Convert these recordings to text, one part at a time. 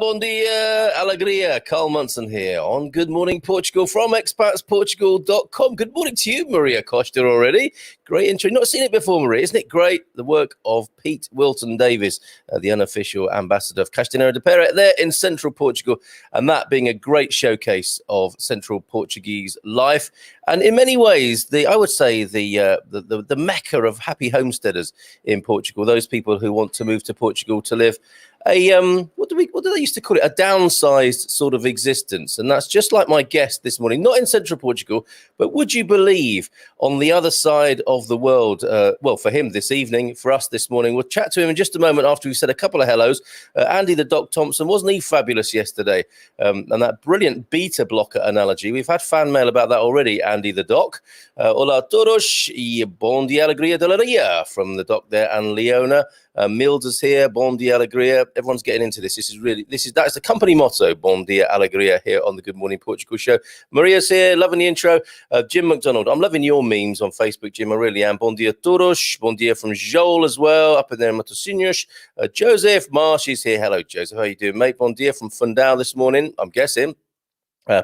Bom dia, alegria. Carl Munson here on Good Morning Portugal from expatsportugal.com. Good morning to you, Maria Costa, already. Great intro. Not seen it before, Maria. Isn't it great? The work of Pete Wilton Davies, the unofficial ambassador of Castanheira de Pera there in central Portugal, and that being a great showcase of central Portuguese life. And in many ways, I would say the mecca of happy homesteaders in Portugal, those people who want to move to Portugal to live what do they used to call it? A downsized sort of existence. And that's just like my guest this morning, not in central Portugal, but would you believe on the other side of the world, well, for him this evening, for us this morning, we'll chat to him in just a moment after we said a couple of hellos. Andy the Doc Thompson, wasn't he fabulous yesterday? And that brilliant beta blocker analogy. We've had fan mail about that already, Andy the Doc. Hola todos y bon dia alegria de la dia from the Doc there and Leona. Mills is here, Bon Dia Alegria. Everyone's getting into this. That's the company motto, Bon Dia Alegria, here on the Good Morning Portugal show. Maria's here, loving the intro. Jim McDonald, I'm loving your memes on Facebook, Jim. I really am. Bon dia todos. Bon dia from Joel as well, up in there in Matosinhos. Joseph Marsh is here. Hello, Joseph. How you doing, mate? Bon dia from Fundao this morning, I'm guessing.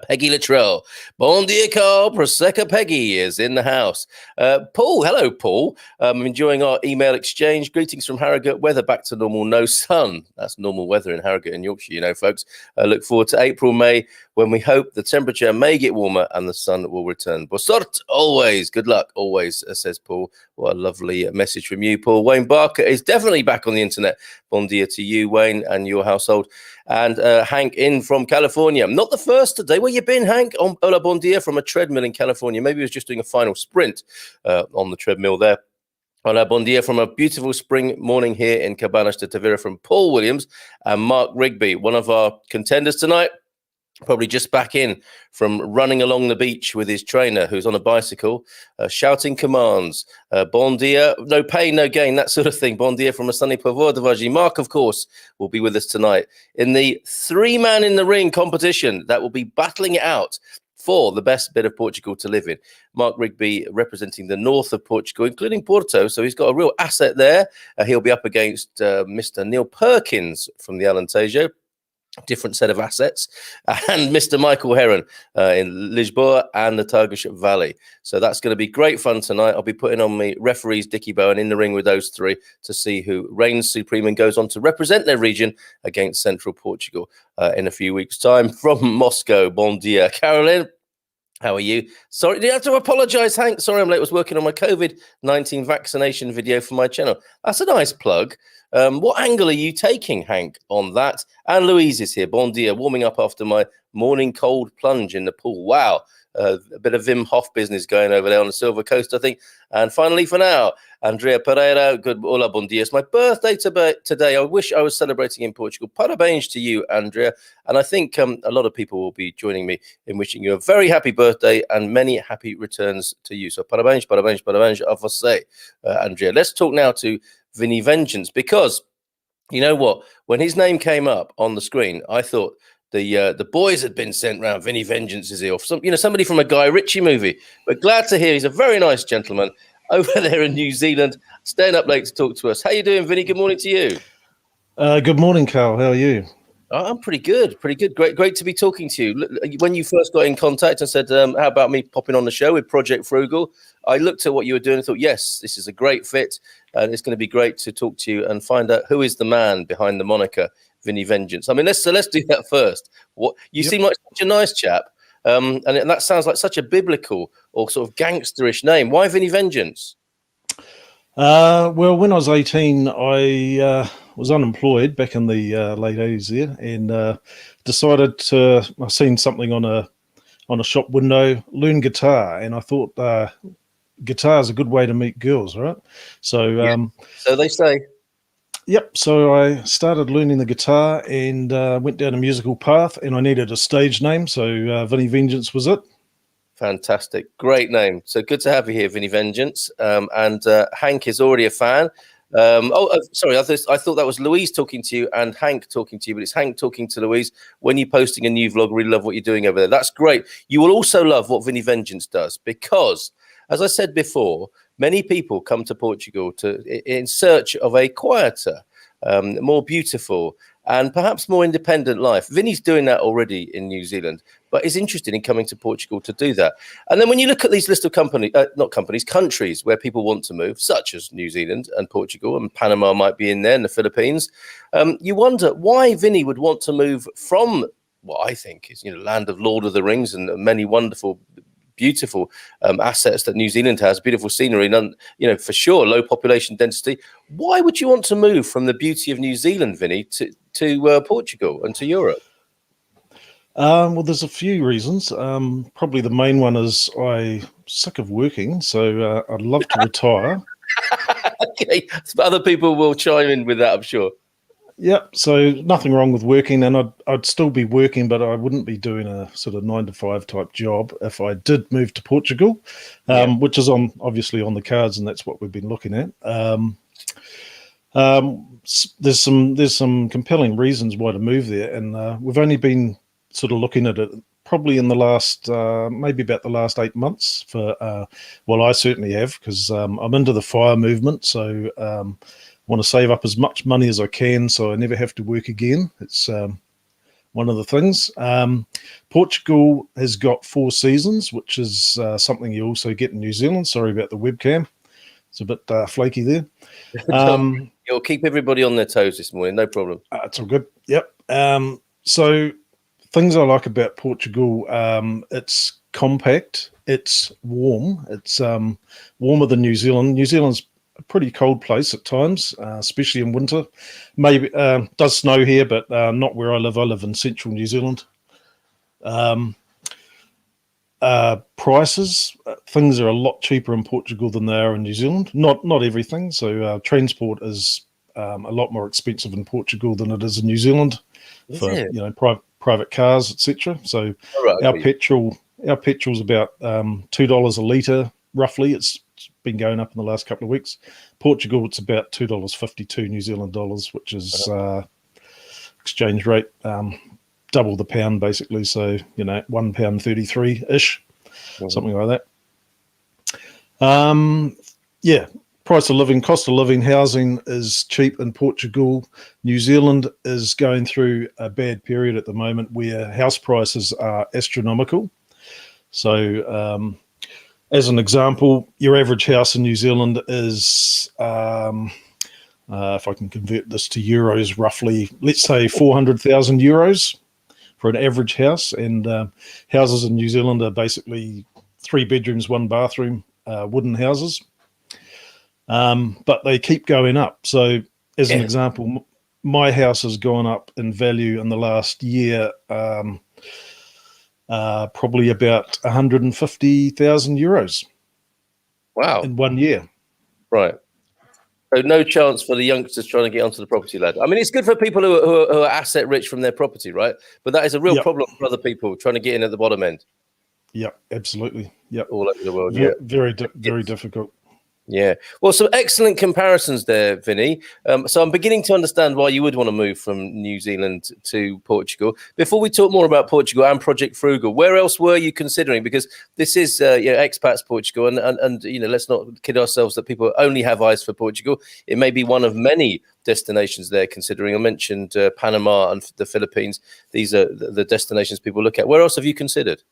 Peggy Luttrell, bon dia, Carl. Prosecco Peggy is in the house. Paul, hello, Paul. I'm enjoying our email exchange. Greetings from Harrogate. Weather back to normal. No sun. That's normal weather in Harrogate and Yorkshire, you know, folks. Look forward to April, May, when we hope the temperature may get warmer and the sun will return. Bossort, always. Good luck, always, says Paul. What a lovely message from you, Paul. Wayne Barker is definitely back on the internet. Bon dia to you, Wayne, and your household. And Hank in from California. Not the first today. Where you been, Hank? Hola, bon dia from a treadmill in California. Maybe he was just doing a final sprint on the treadmill there. Hola, bon dia from a beautiful spring morning here in Cabanas de Tavira from Paul Williams and Mark Rigby, one of our contenders tonight. Probably just back in from running along the beach with his trainer who's on a bicycle, shouting commands. Bon dia, no pain, no gain, that sort of thing. Bon dia from a sunny Povoa de Vaji. Mark, of course, will be with us tonight in the three-man in the ring competition that will be battling it out for the best bit of Portugal to live in. Mark Rigby representing the north of Portugal, including Porto, so he's got a real asset there. He'll be up against Mr. Neil Perkins from the Alentejo. Different set of assets, and Mr. Michael Heron in Lisboa and the Tagus Valley. So that's going to be great fun tonight. I'll be putting on my referees Dickie Bowen in the ring with those three to see who reigns supreme and goes on to represent their region against Central Portugal in a few weeks' time. From Moscow, bon dia, Carolyn. How are you? Sorry, did I have to apologise, Hank? Sorry, I'm late. I was working on my COVID-19 vaccination video for my channel. That's a nice plug. What angle are you taking, Hank, on that? And Louise is here. Bon dia, warming up after my morning cold plunge in the pool. Wow. A bit of Wim Hof business going over there on the Silver Coast, I think. And finally, for now, Andrea Pereira. Good, hola, bon dia. It's my birthday today. I wish I was celebrating in Portugal. Parabéns to you, Andrea. And I think a lot of people will be joining me in wishing you a very happy birthday and many happy returns to you. So parabéns, parabéns, parabéns a você, Andrea. Let's talk now to Vinnie Vengeance, because you know what? When his name came up on the screen, I thought the boys had been sent round. Vinnie Vengeance is here, or somebody from a Guy Ritchie movie. But glad to hear he's a very nice gentleman over there in New Zealand, staying up late to talk to us. How you doing, Vinnie? Good morning to you. Good morning, Carl. How are you? I'm pretty good. Great to be talking to you. When you first got in contact and said, how about me popping on the show with Project Frugal, I looked at what you were doing and thought, yes, this is a great fit. And it's going to be great to talk to you and find out who is the man behind the moniker Vinnie Vengeance. I mean, let's do that first. What you seem like such a nice chap, and that sounds like such a biblical or sort of gangsterish name. Why Vinnie Vengeance? Well, when I was 18, I was unemployed back in the late 80s there, and decided to. I seen something on a shop window, learn guitar, and I thought guitar is a good way to meet girls, right? So So they say. yep. So I started learning the guitar and went down a musical path, and I needed a stage name, so Vinnie Vengeance was it. Fantastic. Great name. So good to have you here, Vinnie Vengeance. And Hank is already a fan. Sorry. I thought that was Louise talking to you and Hank talking to you, but it's Hank talking to Louise. When you're posting a new vlog, really love what you're doing over there. That's great. You will also love what Vinnie Vengeance does because, as I said before, many people come to Portugal in search of a quieter, more beautiful, and perhaps more independent life. Vinny's doing that already in New Zealand, but is interested in coming to Portugal to do that. And then when you look at these list of countries where people want to move, such as New Zealand and Portugal, and Panama might be in there, and the Philippines, you wonder why Vinny would want to move from what I think is, land of Lord of the Rings and many wonderful, beautiful assets that New Zealand has, beautiful scenery, and for sure low population density. Why would you want to move from the beauty of New Zealand, Vinny, to Portugal and to Europe? Well, there's a few reasons. Probably the main one is I'm sick of working, so I'd love to retire. Okay, other people will chime in with that, I'm sure. Yep. So nothing wrong with working, and I'd still be working, but I wouldn't be doing a sort of 9 to 5 type job if I did move to Portugal, which is obviously on the cards, and that's what we've been looking at. There's some compelling reasons why to move there, and we've only been sort of looking at it probably in the last maybe about the last 8 months. I certainly have, because I'm into the FIRE movement, so. Want to save up as much money as I can so I never have to work again. It's one of the things. Portugal has got 4 seasons, which is something you also get in New Zealand. Sorry about the webcam. It's a bit flaky there. You'll keep everybody on their toes this morning, no problem. It's all good. Yep. So things I like about Portugal, it's compact, it's warm, it's warmer than New Zealand. New Zealand's a pretty cold place at times, especially in winter. Maybe does snow here, but not where I live. I live in central New Zealand. Prices, things are a lot cheaper in Portugal than they are in New Zealand. Not everything. So transport is a lot more expensive in Portugal than it is in New Zealand for private cars, etc. So our petrol's about $2 a litre roughly. It's been going up in the last couple of weeks. Portugal, it's about $2.52 New Zealand dollars, which is exchange rate double the pound basically. So £1.33 ish, something like that. Price of living, cost of living, housing is cheap in Portugal. New Zealand is going through a bad period at the moment where house prices are astronomical. So as an example, your average house in New Zealand is, if I can convert this to euros, roughly, let's say 400,000 euros for an average house. And houses in New Zealand are basically 3 bedrooms, 1 bathroom, wooden houses. But they keep going up. So as an example, my house has gone up in value in the last year, probably about 150,000 euros. Wow. In 1 year. Right. So no chance for the youngsters trying to get onto the property ladder. I mean, it's good for people who are asset rich from their property, right? But that is a real problem for other people trying to get in at the bottom end. Yeah, absolutely. Yep. All over the world. Very difficult. Yeah. Well, some excellent comparisons there, Vinny. So I'm beginning to understand why you would want to move from New Zealand to Portugal. Before we talk more about Portugal and Project Frugal, where else were you considering? Because this is Expats Portugal, and let's not kid ourselves that people only have eyes for Portugal. It may be one of many destinations they're considering. I mentioned Panama and the Philippines. These are the destinations people look at. Where else have you considered?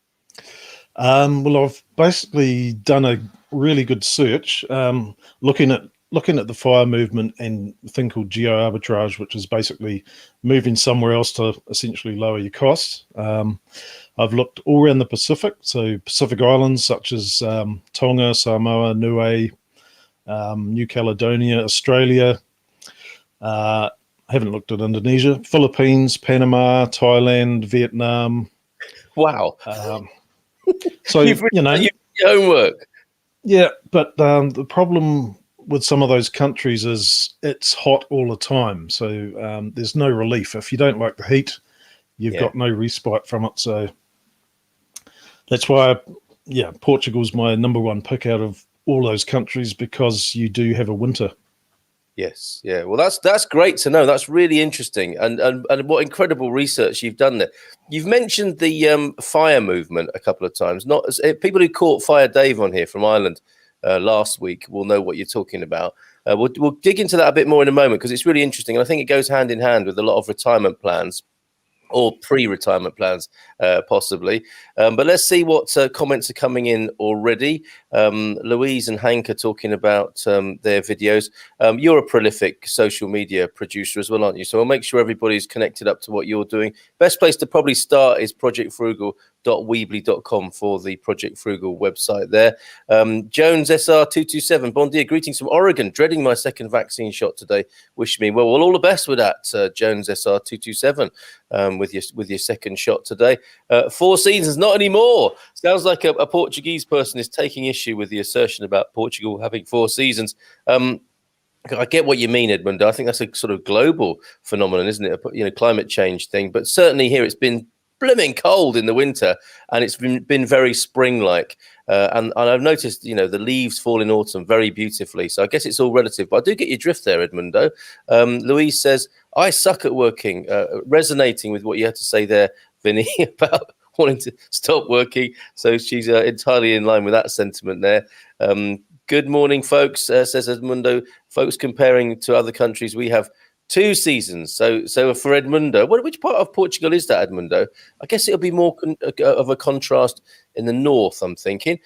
Well, I've basically done a really good search, looking at the FIRE movement and a thing called geo arbitrage, which is basically moving somewhere else to essentially lower your costs. I've looked all around the Pacific, so Pacific Islands such as Tonga, Samoa, Niue, New Caledonia, Australia, haven't looked at Indonesia, Philippines, Panama, Thailand, Vietnam. Wow. So, You've your homework. yeah, but the problem with some of those countries is it's hot all the time. So there's no relief. If you don't like the heat, you've got no respite from it. So that's why, Portugal's my number one pick out of all those countries, because you do have a winter. Yes, yeah. Well, that's great to know. That's really interesting, and what incredible research you've done there. You've mentioned the fire movement a couple of times. Not people who caught Fire Dave on here from Ireland last week will know what you're talking about. We'll dig into that a bit more in a moment, because it's really interesting, and I think it goes hand in hand with a lot of retirement plans, or pre-retirement plans, possibly. But let's see what comments are coming in already. Louise and Hank are talking about their videos. You're a prolific social media producer as well, aren't you? So I'll make sure everybody's connected up to what you're doing. Best place to probably start is projectfrugal.weebly.com for the Project Frugal website there. Jones SR227, bon dia, greetings from Oregon. Dreading my second vaccine shot today. Wish me well. All the best with that, Jones SR227. With your second shot today. 4 seasons, not anymore. Sounds like a Portuguese person is taking issue with the assertion about Portugal having 4 seasons. I get what you mean, Edmund. I think that's a sort of global phenomenon, isn't it? Climate change thing. But certainly here it's been blooming cold in the winter, and it's been very spring-like. And I've noticed, the leaves fall in autumn very beautifully. So I guess it's all relative. But I do get your drift there, Edmundo. Louise says, I suck at working, resonating with what you had to say there, Vinnie, about wanting to stop working. So she's entirely in line with that sentiment there. Good morning, folks, says Edmundo. Folks, comparing to other countries, we have 2 seasons. So for Edmundo, which part of Portugal is that, Edmundo? I guess it'll be more of a contrast in the north, I'm thinking.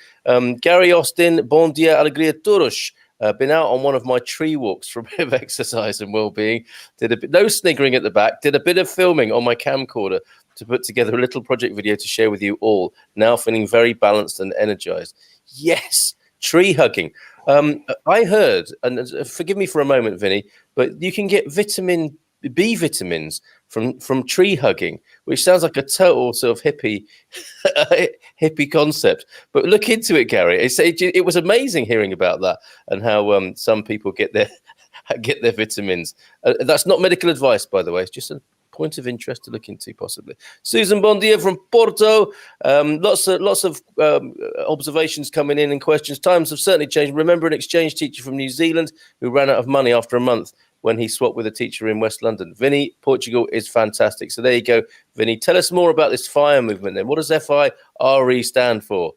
Gary Austin, bon dia, alegria todos. Been out on one of my tree walks for a bit of exercise and well-being. No sniggering at the back. Did a bit of filming on my camcorder to put together a little project video to share with you all. Now feeling very balanced and energized. Yes, tree hugging. I heard, and forgive me for a moment, Vinnie, but you can get vitamin B vitamins from tree hugging, which sounds like a total sort of hippie concept. But look into it, Gary. It was amazing hearing about that, and how some people get their vitamins. That's not medical advice, by the way. It's just a point of interest to look into, possibly. Susan Bondia from Porto. Lots of observations coming in and questions. Times have certainly changed. Remember an exchange teacher from New Zealand who ran out of money after a month when he swapped with a teacher in West London. Vinnie, Portugal is fantastic. So there you go, Vinnie. Tell us more about this FIRE movement then. What does FIRE stand for?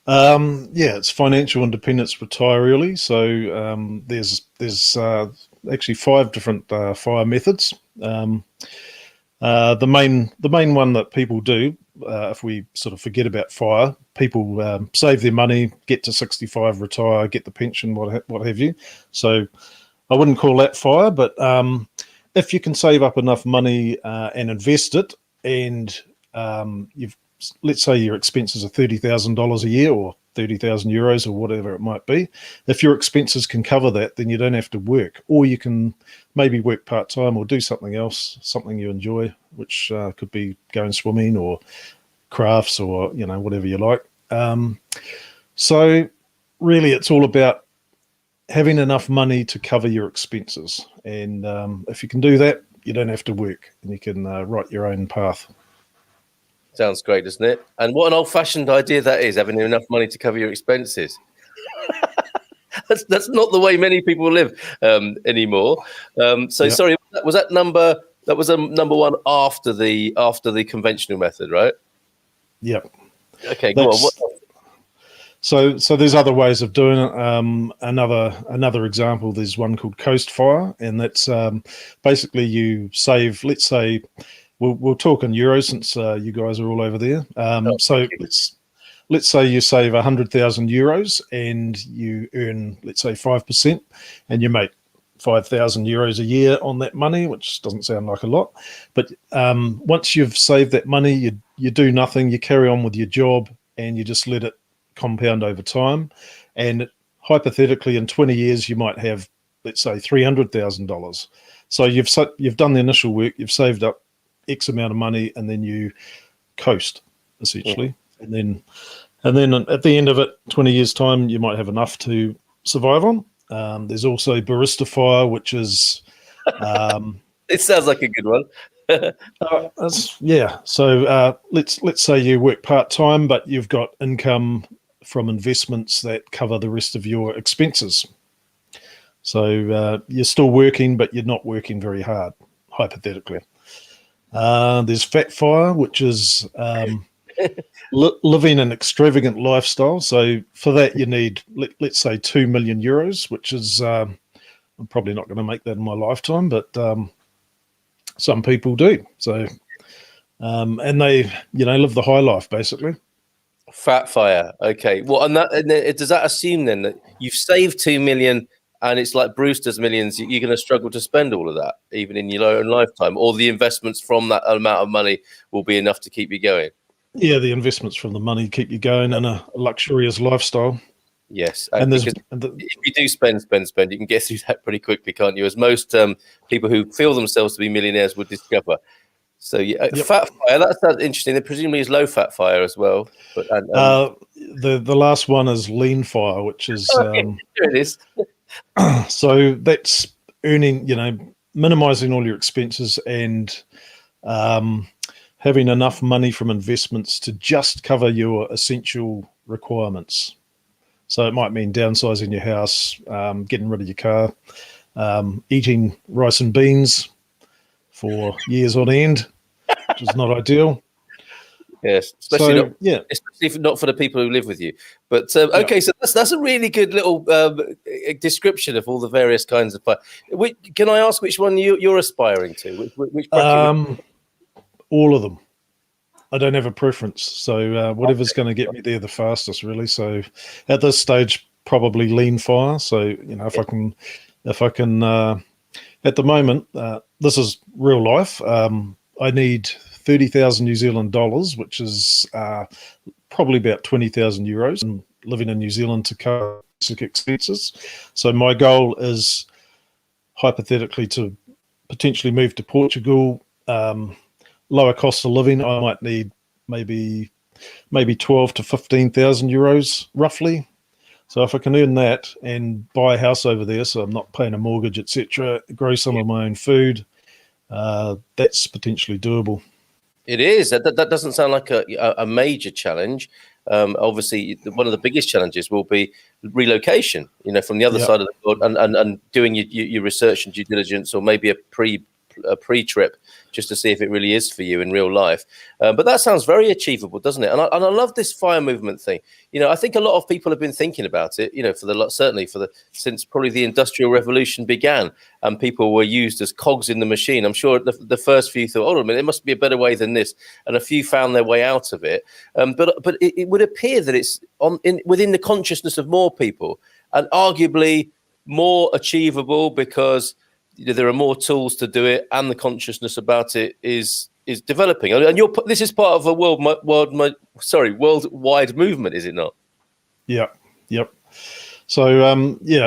It's financial independence, retire early. So there's actually 5 different FIRE methods. The main one that people do, if we sort of forget about FIRE, people save their money, get to 65, retire, get the pension, what have you. So I wouldn't call that FIRE, but if you can save up enough money and invest it, and let's say your expenses are $30,000 a year or 30,000 euros or whatever it might be. If your expenses can cover that, then you don't have to work, or you can maybe work part-time or do something else, something you enjoy, which could be going swimming or crafts or, whatever you like. So really it's all about having enough money to cover your expenses. And if you can do that, you don't have to work, and you can write your own path. Sounds great, doesn't it? And what an old-fashioned idea that is, having enough money to cover your expenses. That's not the way many people live anymore. Sorry, was that number one after the conventional method, right? Yep. Okay, go on. So there's other ways of doing it. Another example, there's one called Coast Fire, and that's basically you save, let's say, we'll talk in euros since you guys are all over there. So let's say you save 100,000 euros and you earn, let's say, 5%, and you make 5,000 euros a year on that money, which doesn't sound like a lot. But once you've saved that money, you do nothing, you carry on with your job, and you just let it compound over time. And hypothetically, in 20 years, you might have, let's say, $300,000. So you've done the initial work, you've saved up X amount of money, and then you coast essentially, and then at the end of it, 20 years time, you might have enough to survive on. There's also barista fire, which is It sounds like a good one. yeah. So let's say you work part time, but you've got income from investments that cover the rest of your expenses. So you're still working, but you're not working very hard, hypothetically. There's fat fire, which is living an extravagant lifestyle. So for that, you need, let's say, 2 million euros, which is, I'm probably not going to make that in my lifetime, but some people do. So, and they, live the high life, basically. Fat fire. Okay. Well, does that assume then that you've saved 2 million and it's like Brewster's Millions, you're going to struggle to spend all of that, even in your own lifetime, or the investments from that amount of money will be enough to keep you going? Yeah, the investments from the money keep you going in a luxurious lifestyle. Yes, and if you do spend, you can get through that pretty quickly, can't you? As most people who feel themselves to be millionaires would discover. So fat fire, that sounds interesting. There presumably is low fat fire as well. But the last one is lean fire, which is here it is. So that's earning, minimizing all your expenses and having enough money from investments to just cover your essential requirements. So it might mean downsizing your house, getting rid of your car, eating rice and beans for years on end, which is not ideal. Yes, especially not for the people who live with you. But okay, so that's a really good little description of all the various kinds of fire. Can I ask which one you're aspiring to? Which bracket? All of them. I don't have a preference, so whatever's going to get me there the fastest, really. So at this stage, probably lean fire. So if I can, at the moment, this is real life. I need 30,000 New Zealand dollars, which is probably about 20,000 euros, and living in New Zealand to cover basic expenses. So my goal is hypothetically to potentially move to Portugal. Lower cost of living. I might need maybe 12 to 15,000 euros roughly. So if I can earn that and buy a house over there, so I'm not paying a mortgage, etc., grow some of my own food, that's potentially doable. It is. That doesn't sound like a major challenge. Obviously, one of the biggest challenges will be relocation. From the other side of the world, and doing your research and due diligence, or maybe a pre-trip, just to see if it really is for you in real life. But that sounds very achievable, doesn't it? And I love this fire movement thing. I think a lot of people have been thinking about it, since probably the Industrial Revolution began, and people were used as cogs in the machine. I'm sure the first few thought, a minute, there must be a better way than this, and a few found their way out of it. But it would appear that it's within the consciousness of more people, and arguably more achievable because there are more tools to do it, and the consciousness about it is developing. And this is part of a worldwide movement, is it not? Yeah. Yep. So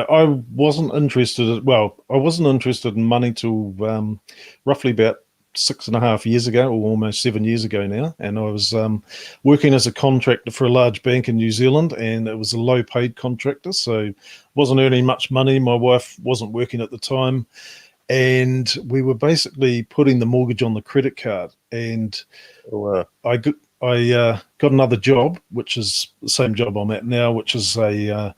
I wasn't interested. I wasn't interested in money till roughly about 6.5 years ago, or almost 7 years ago now. And I was working as a contractor for a large bank in New Zealand, and it was a low-paid contractor, so wasn't earning much money. My wife wasn't working at the time, and we were basically putting the mortgage on the credit card. And I got another job, which is the same job I'm at now, which is a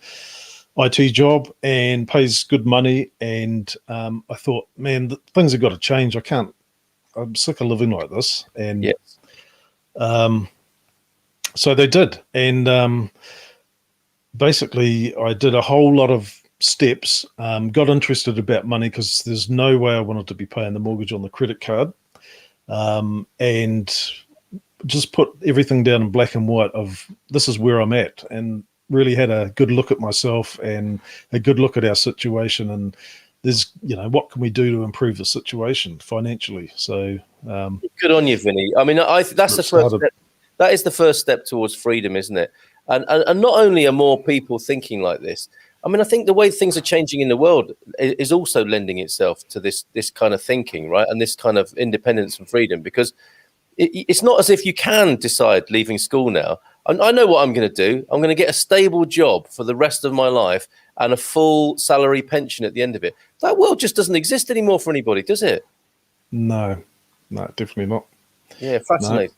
IT job and pays good money. And I thought, man, things have got to change. I'm sick of living like this. And so they did. And basically I did a whole lot of steps, got interested about money because there's no way I wanted to be paying the mortgage on the credit card, and just put everything down in black and white of this is where I'm at, and really had a good look at myself and a good look at our situation, and there's what can we do to improve the situation financially. So good on you, Vinnie. I mean, that's the first step. That is the first step towards freedom, isn't it? And not only are more people thinking like this, I mean, I think the way things are changing in the world is also lending itself to this kind of thinking, right? And this kind of independence and freedom, because it's not as if you can decide leaving school now. I know what I'm going to do. I'm going to get a stable job for the rest of my life and a full salary pension at the end of it. That world just doesn't exist anymore for anybody, does it? No, definitely not. Yeah, fascinating. No.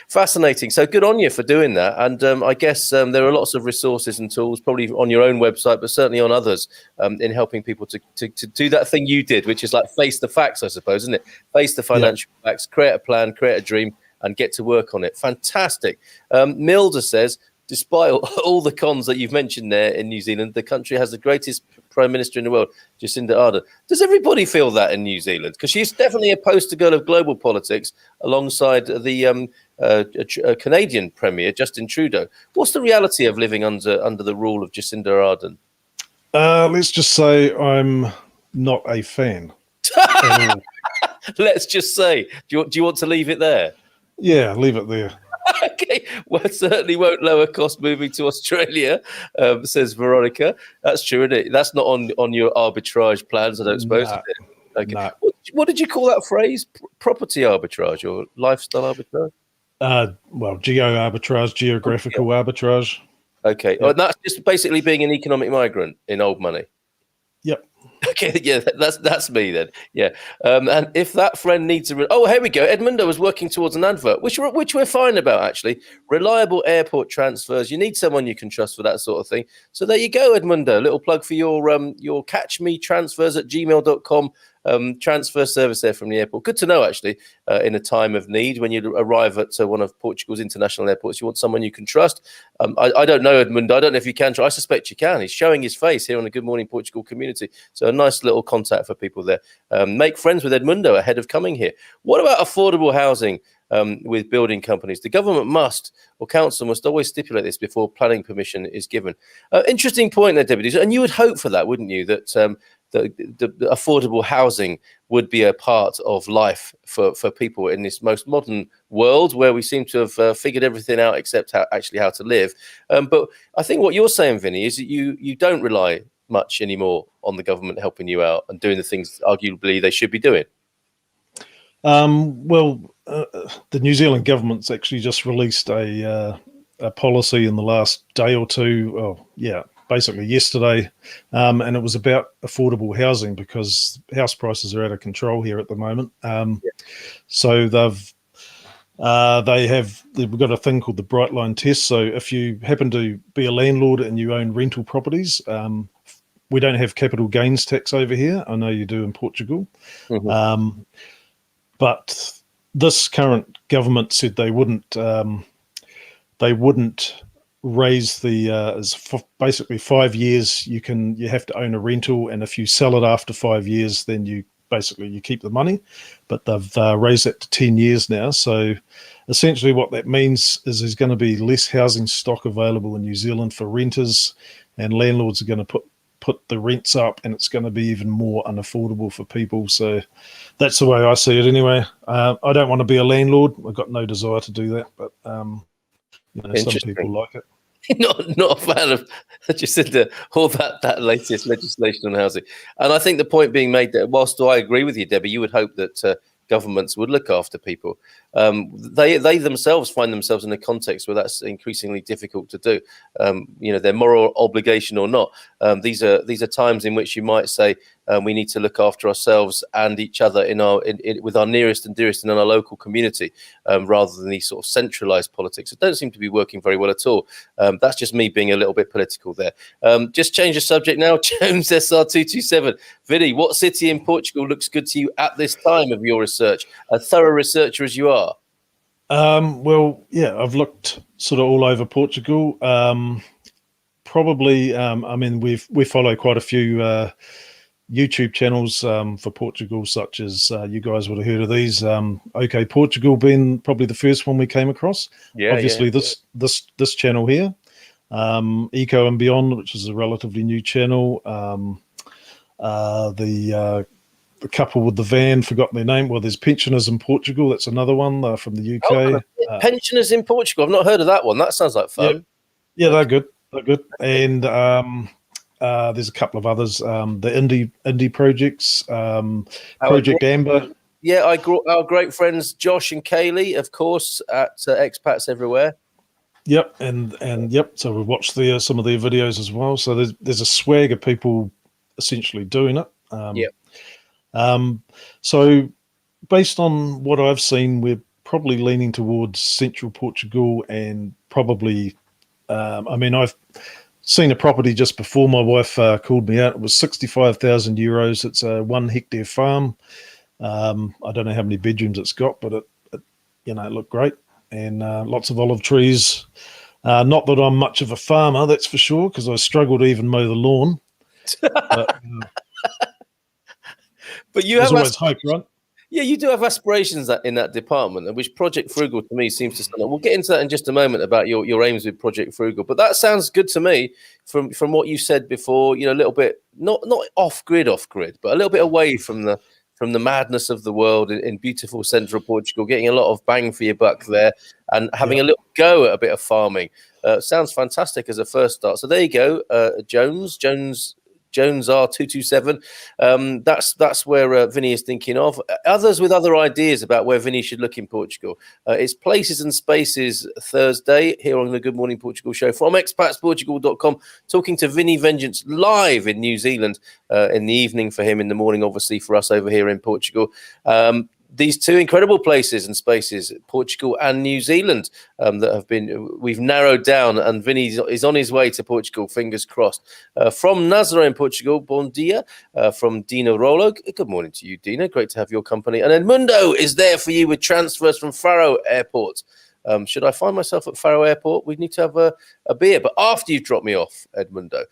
Fascinating. So good on you for doing that. And I guess there are lots of resources and tools, probably on your own website, but certainly on others, in helping people to do that thing you did, which is like face the facts, I suppose, isn't it? Face the financial facts, create a plan, create a dream, and get to work on it. Fantastic. Milda says, despite all the cons that you've mentioned there in New Zealand, the country has the greatest Prime Minister in the world, Jacinda Ardern. Does everybody feel that in New Zealand? Because she's definitely a poster girl of global politics alongside the Canadian Premier, Justin Trudeau. What's the reality of living under the rule of Jacinda Ardern? Let's just say I'm not a fan. Let's just say. Do you want to leave it there? Yeah, leave it there. Okay, well, it certainly won't lower cost moving to Australia, says Veronica. That's true, isn't it? That's not on your arbitrage plans, I don't suppose. Nah, okay. Nah. What did you call that phrase? Property arbitrage or lifestyle arbitrage? Well, geo-arbitrage, geographical arbitrage. Okay, well, that's just basically being an economic migrant in old money. Yep. Okay, yeah, that's me then. Yeah, and if that friend needs oh, here we go. Edmundo was working towards an advert, which we're fine about actually. Reliable airport transfers. You need someone you can trust for that sort of thing. So there you go, Edmundo. A little plug for your catch me transfers at gmail.com. Transfer service there from the airport. Good to know, actually, in a time of need when you arrive at one of Portugal's international airports. You want someone you can trust. I don't know, Edmundo. I don't know if you can. I suspect you can. He's showing his face here on the Good Morning Portugal community. So a nice little contact for people there. Make friends with Edmundo ahead of coming here. What about affordable housing with building companies? The government must, or council must always stipulate this before planning permission is given. Interesting point there, Debbie. And you would hope for that, wouldn't you, that the affordable housing would be a part of life for people in this most modern world where we seem to have figured everything out except how to live. But I think what you're saying, Vinnie, is that you don't rely much anymore on the government helping you out and doing the things arguably they should be doing. The New Zealand government's actually just released a policy in the last day or two. Basically yesterday, and it was about affordable housing because house prices are out of control here at the moment. So we've got a thing called the Bright Line test. So if you happen to be a landlord and you own rental properties, we don't have capital gains tax over here. I know you do in Portugal. Mm-hmm. But this current government said they wouldn't raise the basically 5 years you have to own a rental, and if you sell it after 5 years then you keep the money, but they've raised that to 10 years now. So essentially what that means is there's going to be less housing stock available in New Zealand for renters, and landlords are going to put the rents up, and it's going to be even more unaffordable for people. So that's the way I see it anyway. I don't want to be a landlord. I've got no desire to do that, but some people like it. Not a fan of Jacinda or that latest legislation on housing. And I think the point being made that whilst I agree with you, Debbie, you would hope that governments would look after people. They themselves find themselves in a context where that's increasingly difficult to do. Their moral obligation or not. These are times in which you might say we need to look after ourselves and each other with our nearest and dearest and in our local community, rather than these sort of centralised politics that don't seem to be working very well at all. That's just me being a little bit political there. Just change the subject now. Jones SR227. Vinnie, what city in Portugal looks good to you at this time of your research? A thorough researcher as you are. I've looked sort of all over Portugal. We follow quite a few YouTube channels for Portugal, such as you guys would have heard of these. OK Portugal being probably the first one we came across. This channel here, Eco and Beyond, which is a relatively new channel. The couple with the van, forgot their name. Well, there's Pensioners in Portugal. That's another one from the UK. Pensioners in Portugal. I've not heard of that one. That sounds like fun. Yeah, they're good. And There's a couple of others. The indie projects, Our Project Amber. Yeah, our great friends Josh and Kaylee, of course, at Expats Everywhere. Yep, and yep. So we watched some of their videos as well. So there's a swag of people essentially doing it. So based on what I've seen, we're probably leaning towards central Portugal, and probably, I've seen a property just before my wife called me out. It was 65,000 euros. It's a 1 hectare farm. I don't know how many bedrooms it's got, but it looked great, and lots of olive trees. Not that I'm much of a farmer, that's for sure, because I struggle to even mow the lawn. But you there's have always hope, right? Yeah, you do have aspirations in that department, which Project Frugal to me seems to stand out. We'll get into that in just a moment about your aims with Project Frugal, but that sounds good to me from what you said before. A little bit not off grid, but a little bit away from the madness of the world in beautiful central Portugal, getting a lot of bang for your buck there, and having a little go at a bit of farming. Sounds fantastic as a first start. So there you go, Jones R227. That's where Vinnie is thinking of. Others with other ideas about where Vinnie should look in Portugal. It's Places and Spaces Thursday here on the Good Morning Portugal show from expatsportugal.com, talking to Vinnie Vengeance live in New Zealand in the evening for him, in the morning obviously for us over here in Portugal. These two incredible places and spaces, Portugal and New Zealand, that we've narrowed down, and Vinny is on his way to Portugal, fingers crossed. From Nazaré in Portugal, bon dia, from Dina Rolo. Good morning to you, Dina. Great to have your company. And Edmundo is there for you with transfers from Faro Airport. Should I find myself at Faro Airport? We need to have a beer, but after you've dropped me off, Edmundo.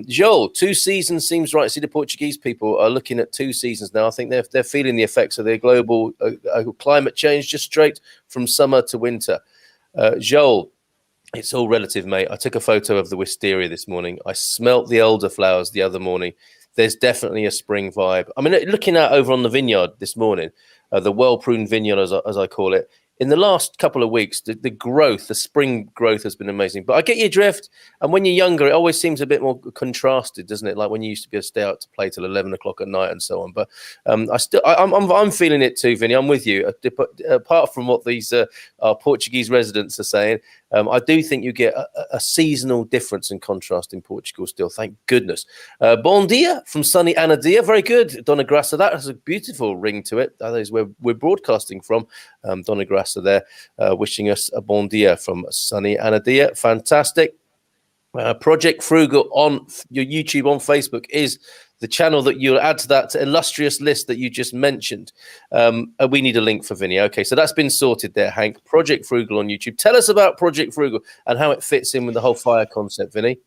Joel, 2 seasons seems right. See, the Portuguese people are looking at 2 seasons now. I think they're feeling the effects of their global climate change, just straight from summer to winter. Joel, it's all relative, mate. I took a photo of the wisteria this morning. I smelt the elderflowers the other morning. There's definitely a spring vibe. I mean, looking out over on the vineyard this morning, the well-pruned vineyard, as I call it, in the last couple of weeks, the growth, the spring growth has been amazing. But I get your drift. And when you're younger, it always seems a bit more contrasted, doesn't it? Like when you used to be able to stay out to play till 11 o'clock at night and so on. But I'm feeling it too, Vinny. I'm with you. Apart from what these our Portuguese residents are saying, I do think you get a seasonal difference and contrast in Portugal still. Thank goodness. Bon dia from sunny Anadia. Very good. Dona Graça. That has a beautiful ring to it. That is where we're broadcasting from. Dona Graça there, wishing us a bon dia from sunny Anadia. Fantastic. Project Frugal on your YouTube, on Facebook, is the channel that you'll add to that illustrious list that you just mentioned. We need a link for Vinny. Okay, so that's been sorted there, Hank. Project Frugal on YouTube. Tell us about Project Frugal and how it fits in with the whole fire concept, Vinny.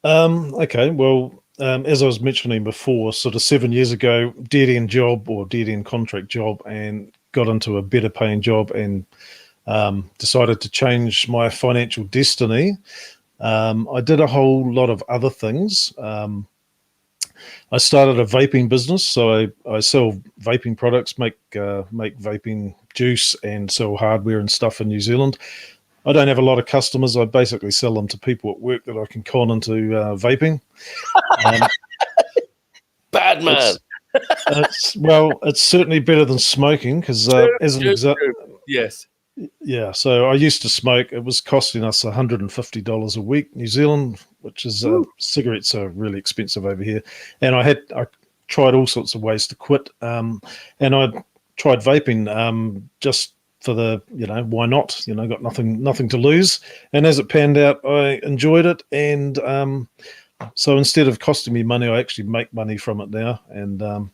Okay, well, as I was mentioning before, sort of 7 years ago, dead-end job or dead-end contract job, and got into a better paying job, and decided to change my financial destiny. I did a whole lot of other things. I started a vaping business, so I sell vaping products, make vaping juice, and sell hardware and stuff in New Zealand. I don't have a lot of customers. I basically sell them to people at work that I can con into vaping. Bad man. It's certainly better than smoking, because as an example, yes. Yeah, so I used to smoke. It was costing us $150 a week, New Zealand, which is cigarettes are really expensive over here. And I tried all sorts of ways to quit, and I tried vaping just for the why not? Got nothing to lose. And as it panned out, I enjoyed it, and so instead of costing me money, I actually make money from it now, and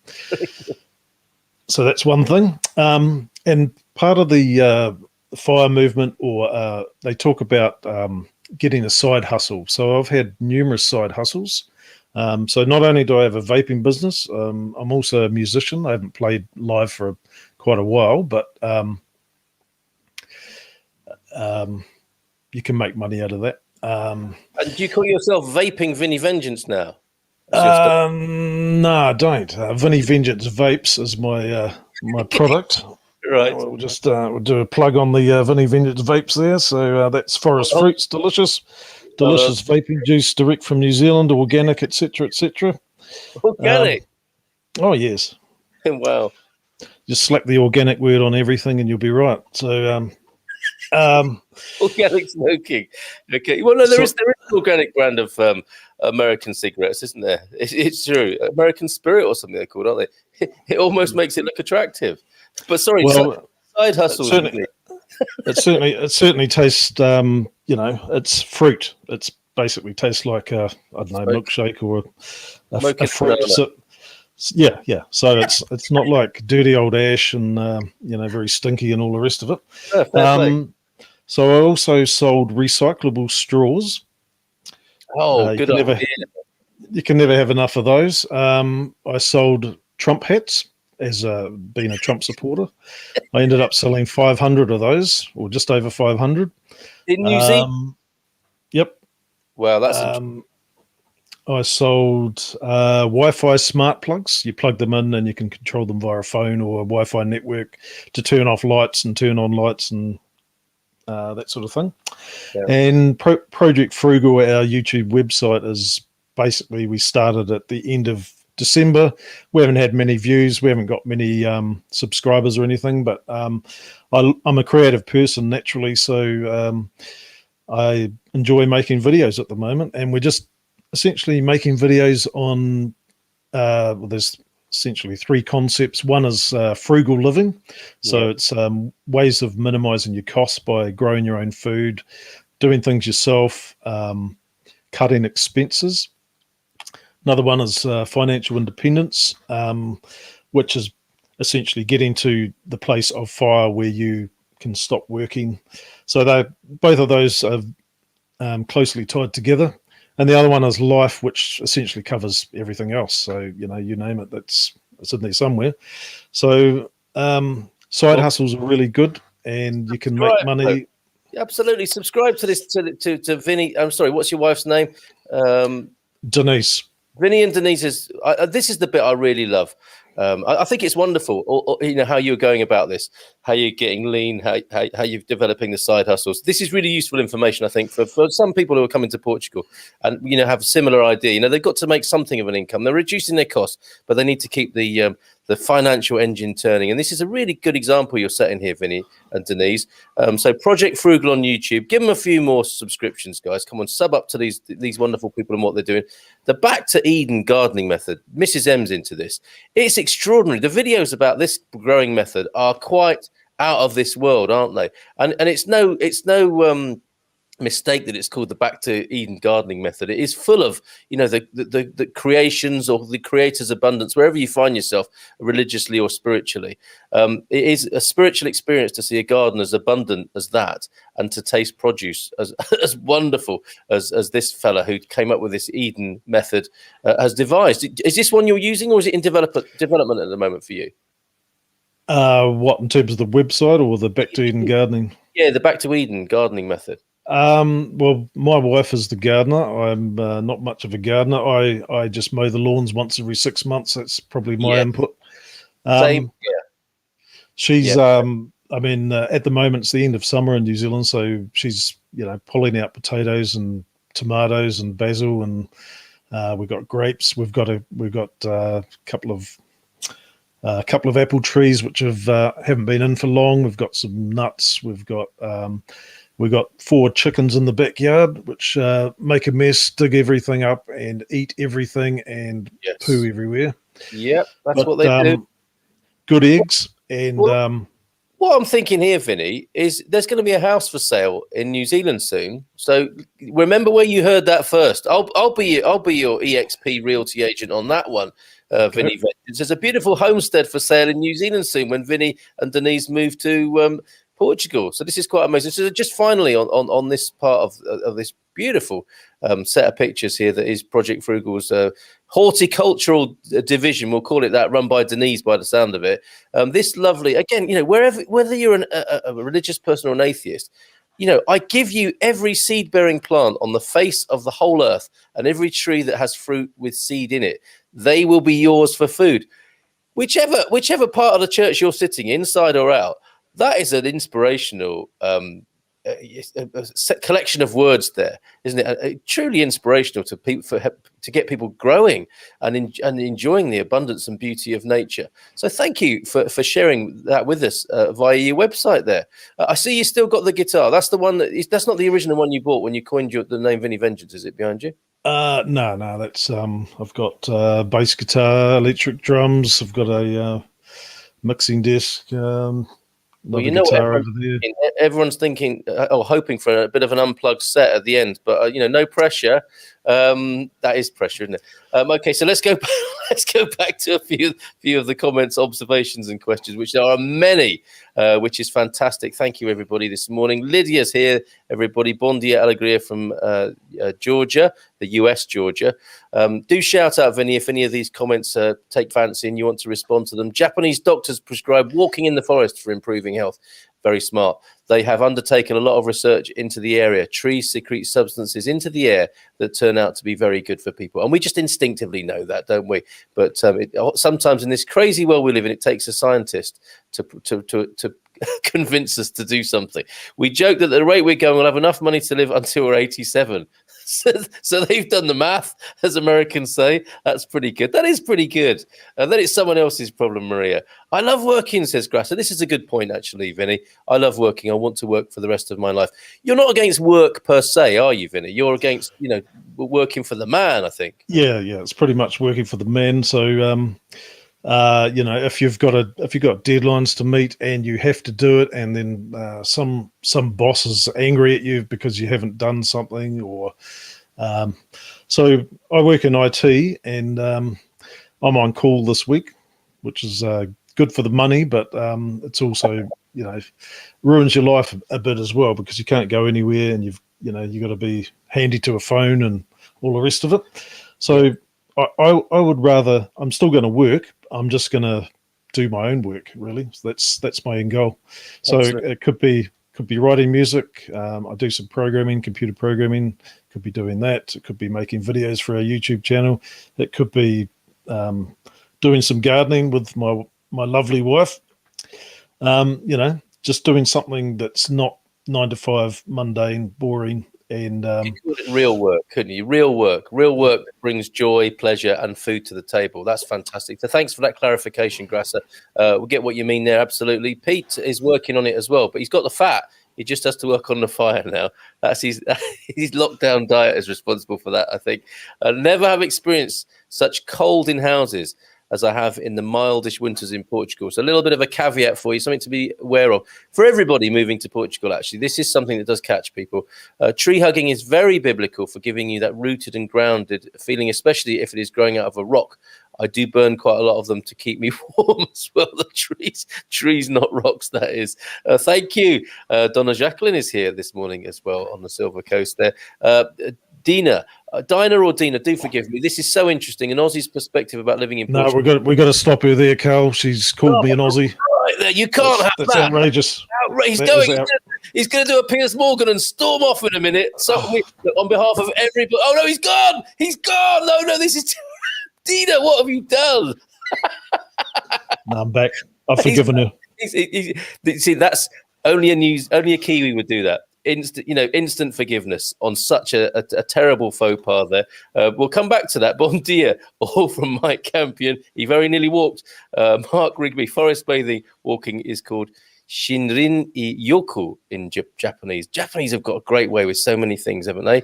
so that's one thing. And part of the fire movement, or they talk about getting a side hustle. So I've had numerous side hustles. So not only do I have a vaping business, I'm also a musician. I haven't played live for quite a while, but you can make money out of that. And do you call yourself Vaping Vinnie Vengeance now? No, I don't. Vinnie Vengeance Vapes is my product. Right. We'll just we'll do a plug on the Vinnie Vengeance Vapes there. So that's Forest Fruits, delicious delicious vaping juice direct from New Zealand, organic, etc., etc. Organic. Oh yes, Wow. just slap the organic word on everything, and you'll be right. So, Organic smoking. Okay. Well, no, there is an organic brand of American cigarettes, isn't there? It's true. American Spirit or something they're called, aren't they? It almost makes it look attractive. But sorry, well, side hustles. it certainly tastes. It's fruit. It's basically tastes like a milkshake or a fruit. Yeah. So it's not like dirty old ash and very stinky and all the rest of it. Oh, fair play. So I also sold recyclable straws. Oh, good idea. You can never have enough of those. I sold Trump hats as being a Trump supporter. I ended up selling 500 of those, or just over 500. In New Zealand? Yep. Wow, that's interesting. I sold Wi-Fi smart plugs. You plug them in and you can control them via a phone or a Wi-Fi network to turn off lights and turn on lights and that sort of thing. Yeah. And Project Frugal, our YouTube website, is basically, we started at the end of December. We haven't had many views. We haven't got many subscribers or anything, but I'm a creative person naturally, so I enjoy making videos at the moment, and we're just essentially making videos on there's essentially three concepts. One is frugal living. So it's ways of minimizing your costs by growing your own food, doing things yourself, cutting expenses. Another one is financial independence, which is essentially getting to the place of fire where you can stop working. So both of those are closely tied together. And the other one is life, which essentially covers everything else. So, you name it, it's in there somewhere. So side hustles are really good, and you can make money. Absolutely. Subscribe to this, to Vinnie. I'm sorry, what's your wife's name? Denise. Vinnie and Denise this is the bit I really love. I think it's wonderful, how you're going about this, how you're getting lean, how you're developing the side hustles. This is really useful information, I think, for some people who are coming to Portugal and, have a similar idea. They've got to make something of an income. They're reducing their costs, but they need to keep the financial engine turning. And this is a really good example you're setting here, Vinnie and Denise. So Project Frugal on YouTube. Give them a few more subscriptions, guys. Come on, sub up to these wonderful people and what they're doing. The Back to Eden gardening method. Mrs. M's into this. It's extraordinary. The videos about this growing method are quite out of this world, aren't they? And it's no mistake that it's called the Back to Eden gardening method. It is full of the creations or the creator's abundance wherever you find yourself, religiously or spiritually. It is a spiritual experience to see a garden as abundant as that, and to taste produce as wonderful as this fella who came up with this Eden method has devised. Is this one you're using, or is it in development at the moment for you? What, in terms of the website or the Back to Eden gardening? Yeah, the Back to Eden gardening method. Well, my wife is the gardener. I'm not much of a gardener. I just mow the lawns once every 6 months. That's probably my input. Same. She's at the moment it's the end of summer in New Zealand, so she's pulling out potatoes and tomatoes and basil, and we've got grapes. We've got a couple of apple trees which haven't been in for long. We've got some nuts. We've got 4 chickens in the backyard, which make a mess, dig everything up, and eat everything, and poo everywhere. Yep, that's what they do. Good eggs. And what I'm thinking here, Vinnie, is there's going to be a house for sale in New Zealand soon. So remember where you heard that first. I'll be your EXP realty agent on that one, Vinnie. There's a beautiful homestead for sale in New Zealand soon when Vinnie and Denise move to Portugal. So this is quite amazing. So just finally on this part of this beautiful set of pictures here that is Project Frugal's horticultural division, we'll call it that, run by Denise by the sound of it. This lovely, again, whether you're a religious person or an atheist, I give you every seed-bearing plant on the face of the whole earth, and every tree that has fruit with seed in it. They will be yours for food. Whichever part of the church you're sitting inside or out, that is an inspirational collection of words there, isn't it? Truly inspirational to people to get people growing and enjoying the abundance and beauty of nature. So thank you for sharing that with us via your website there. I see you still got the guitar. That's the one that's not the original one you bought when you coined the name Vinnie Vengeance, is it, behind you? No, that's I've got bass guitar, electric drums. I've got a mixing desk. Well, you know, everyone's thinking or hoping for a bit of an unplugged set at the end, but no pressure. That is pressure, isn't it? Okay, so let's go back to a few of the comments, observations, and questions, which there are many, which is fantastic. Thank you, everybody, this morning. Lydia's here, everybody. Bon dia, alegria from Georgia, the US, Georgia. Do shout out, Vinnie, if any of these comments take fancy and you want to respond to them. Japanese doctors prescribe walking in the forest for improving health. Very smart. They have undertaken a lot of research into the area. Trees secrete substances into the air that turn out to be very good for people. And we just instinctively know that, don't we? But sometimes in this crazy world we live in, it takes a scientist to convince us to do something. We joke that at the rate we're going, we'll have enough money to live until we're 87. So they've done the math, as Americans say. That's pretty good. That is pretty good. Then it's someone else's problem, Maria. I love working, says Grasser. This is a good point, actually, Vinnie. I love working. I want to work for the rest of my life. You're not against work per se, are you, Vinnie? You're against, working for the man, I think. Yeah. It's pretty much working for the man. So, if you've got deadlines to meet and you have to do it, and then some boss is angry at you because you haven't done something, or so I work in IT, and I'm on call this week, which is good for the money, but it's also ruins your life a bit as well, because you can't go anywhere, and you've got to be handy to a phone and all the rest of it. So I would rather, I'm still going to work, I'm just going to do my own work, really. So that's my end goal. So it could be writing music. I do some programming, computer programming. Could be doing that. It could be making videos for our YouTube channel. It could be doing some gardening with my lovely wife. Just doing something that's not 9 to 5, mundane, boring. And you could call it real work, couldn't you? Real work brings joy, pleasure, and food to the table. That's fantastic. So thanks for that clarification, Grasser. We'll get what you mean there. Absolutely. Pete is working on it as well, but he's got the fat. He just has to work on the fire now. That's his lockdown diet is responsible for that, I think. Never have experienced such cold in houses as I have in the mildish winters in Portugal. So a little bit of a caveat for you, something to be aware of. For everybody moving to Portugal, actually, this is something that does catch people. Tree hugging is very biblical for giving you that rooted and grounded feeling, especially if it is growing out of a rock. I do burn quite a lot of them to keep me warm as well. The trees, not rocks, that is. Thank you. Donna Jacqueline is here this morning as well on the Silver Coast there. Dinah or Dina, do forgive me. This is so interesting. An Aussie's perspective about living in Portugal. No, we got to stop her there, Carl. She's called me an Aussie. Right there, you can't have that's that. Outrageous. He's going to do a Piers Morgan and storm off in a minute. So on behalf of everybody. Oh no, he's gone. He's gone. No, this is Dina. What have you done? No, I'm back. I've forgiven her. See, that's only a Kiwi would do that. Instant forgiveness on such a terrible faux pas there. We'll come back to that. Bon dia, all from Mike Campion. He very nearly walked. Mark Rigby, forest bathing, walking is called Shinrin I Yoku in Japanese. Japanese have got a great way with so many things, haven't they?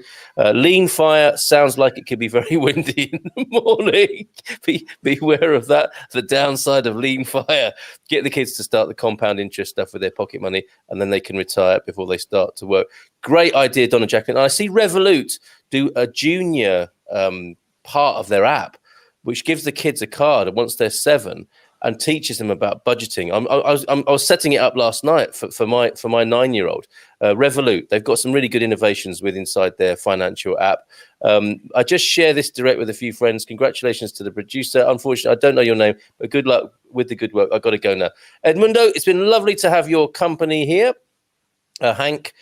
Lean fire sounds like it could be very windy in the morning. Beware of that. The downside of lean fire. Get the kids to start the compound interest stuff with their pocket money, and then they can retire before they start to work. Great idea, Donna Jacqueline. I see Revolut do a junior part of their app, which gives the kids a card once they're 7 and teaches them about budgeting. I was setting it up last night for my 9-year-old. Revolut, they've got some really good innovations with inside their financial app. I just share this direct with a few friends. Congratulations to the producer. Unfortunately, I don't know your name, but good luck with the good work. I've got to go now. Edmundo, it's been lovely to have your company here. Hank,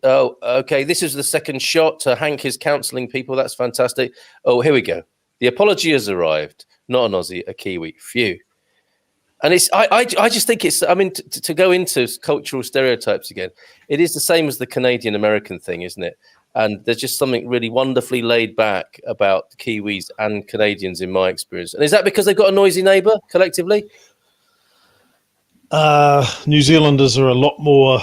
okay, this is the second shot. Hank is counselling people. That's fantastic. Oh, here we go. The apology has arrived. Not an Aussie, a Kiwi. Phew. And I just think it's, I mean, to go into cultural stereotypes again, it is the same as the Canadian-American thing, isn't it? And there's just something really wonderfully laid back about Kiwis and Canadians in my experience. And is that because they've got a noisy neighbour collectively? New Zealanders are a lot more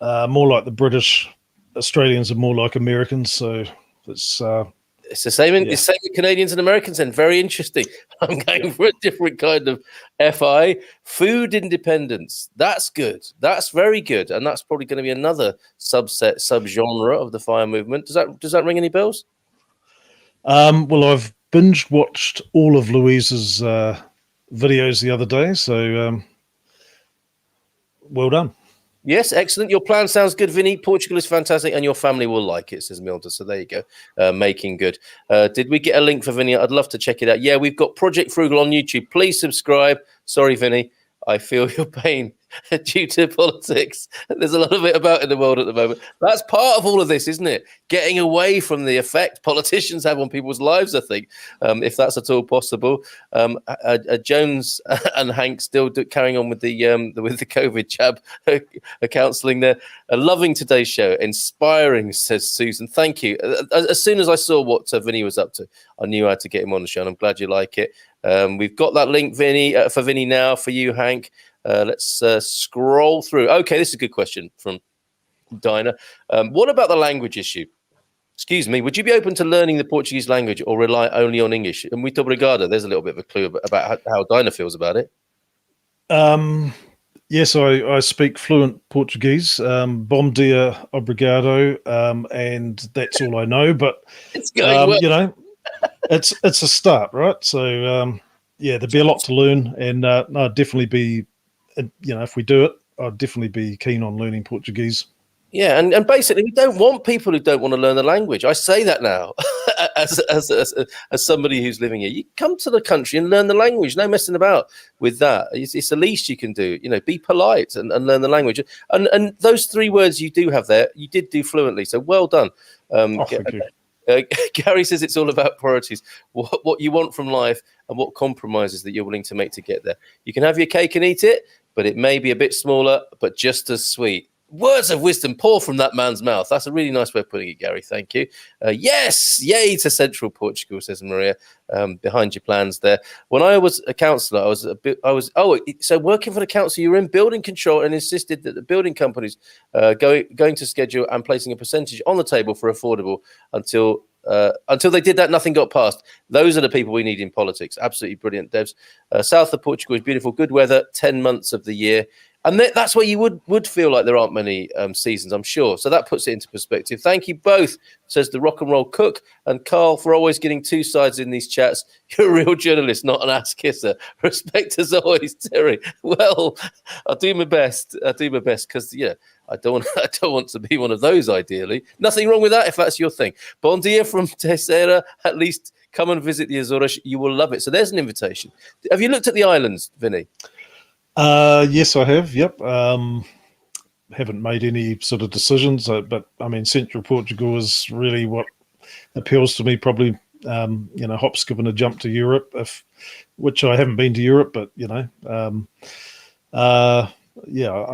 like the British. Australians are more like Americans. So it's the same. It's the same with Canadians and Americans. And very interesting. I'm going for a different kind of FI. Food independence. That's good. That's very good. And that's probably going to be another subgenre of the FIRE movement. Does that ring any bells? Well, I've binge watched all of Louise's videos the other day. So well done. Yes, excellent. Your plan sounds good, Vinnie. Portugal is fantastic, and your family will like it, says Milda. So there you go. Making good. Did we get a link for Vinnie? I'd love to check it out. Yeah, we've got Project Frugal on YouTube. Please subscribe. Sorry, Vinnie. I feel your pain due to politics. There's a lot of it about in the world at the moment. That's part of all of this, isn't it? Getting away from the effect politicians have on people's lives, I think, if that's at all possible. Jones and Hank still carrying on with the COVID jab counselling there. Loving today's show. Inspiring, says Susan. Thank you. As soon as I saw what Vinnie was up to, I knew I had to get him on the show, and I'm glad you like it. We've got that link, Vinnie, for Vinnie now, for you, Hank. Let's scroll through. Okay, this is a good question from Dinah. What about the language issue? Excuse me, would you be open to learning the Portuguese language or rely only on English? And muito obrigado. There's a little bit of a clue about how Dinah feels about it. Yes, I speak fluent Portuguese. Bom dia, obrigado, and that's all I know. But it's going well. You know, it's a start, right? So there'd be a lot to learn, and I'd definitely be, if we do it, I'd definitely be keen on learning Portuguese. Yeah, and basically, we don't want people who don't want to learn the language. I say that now, as somebody who's living here. You come to the country and learn the language. No messing about with that. It's the least you can do. Be polite and learn the language. And those three words you do have there, you did do fluently. So well done. Thank you. Gary says it's all about priorities, what you want from life and what compromises that you're willing to make to get there. You can have your cake and eat it, but it may be a bit smaller, but just as sweet. Words of wisdom pour from that man's mouth. That's a really nice way of putting it, Gary. Thank you. Yes, yay to Central Portugal, says Maria. Behind your plans there. When I was a councillor, so working for the council, you were in building control and insisted that the building companies going to schedule and placing a percentage on the table for affordable until they did that, nothing got passed. Those are the people we need in politics. Absolutely brilliant, Devs. South of Portugal is beautiful, good weather, 10 months of the year. And that's where you would feel like there aren't many seasons, I'm sure. So that puts it into perspective. Thank you both, says the rock and roll cook, and Carl for always getting two sides in these chats. You're a real journalist, not an ass kisser. Respect as always, Terry. Well, I'll do my best. Because I don't want to be one of those. Ideally, nothing wrong with that if that's your thing. Bon dia from Terceira. At least come and visit the Azores. You will love it. So there's an invitation. Have you looked at the islands, Vinnie? Yes, I have. Yep. Haven't made any sort of decisions, but I mean, Central Portugal is really what appeals to me. Probably, hop, skip, and a jump to Europe, which I haven't been to Europe, but I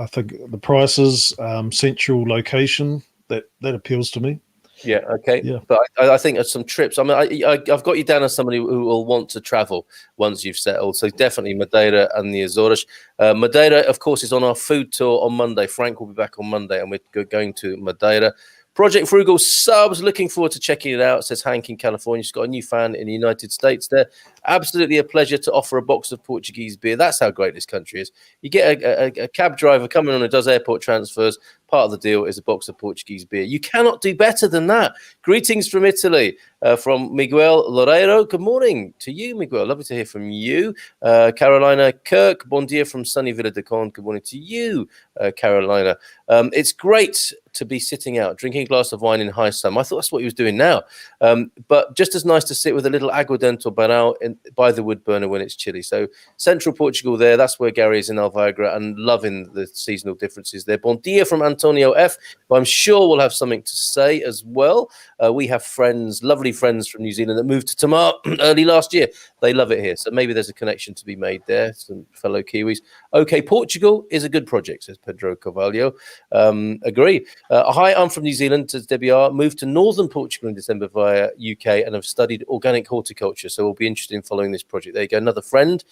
think the prices, central location, that appeals to me. Yeah, okay. Yeah. But I think of some trips. I mean, I've got you down as somebody who will want to travel once you've settled. So definitely Madeira and the Azores. Madeira, of course, is on our food tour on Monday. Frank will be back on Monday, and we're going to Madeira. Project Frugal subs, looking forward to checking it out, says Hank in California. She's got a new fan in the United States there. Absolutely a pleasure to offer a box of Portuguese beer. That's how great this country is. You get a cab driver coming on who does airport transfers. Part of the deal is a box of Portuguese beer. You cannot do better than that. Greetings from Italy, from Miguel Loureiro. Good morning to you, Miguel. Lovely to hear from you. Carolina Kirk, bon dia from sunny Villa de Conde. Good morning to you, Carolina. It's great to be sitting out, drinking a glass of wine in high summer. I thought that's what he was doing now. But just as nice to sit with a little aguardente or banal by the wood burner when it's chilly. So central Portugal there, that's where Gary is in Alvagra, and loving the seasonal differences there. Bon dia from Antonio F, who I'm sure will have something to say as well. We have friends, lovely friends from New Zealand that moved to Tamar early last year. They love it here. So maybe there's a connection to be made there, some fellow Kiwis. Okay, Portugal is a good project, says Pedro Carvalho. Agree. Hi, I'm from New Zealand, says Debbie R. Moved to northern Portugal in December via UK and have studied organic horticulture. So we'll be interested in following this project. There you go. Another friend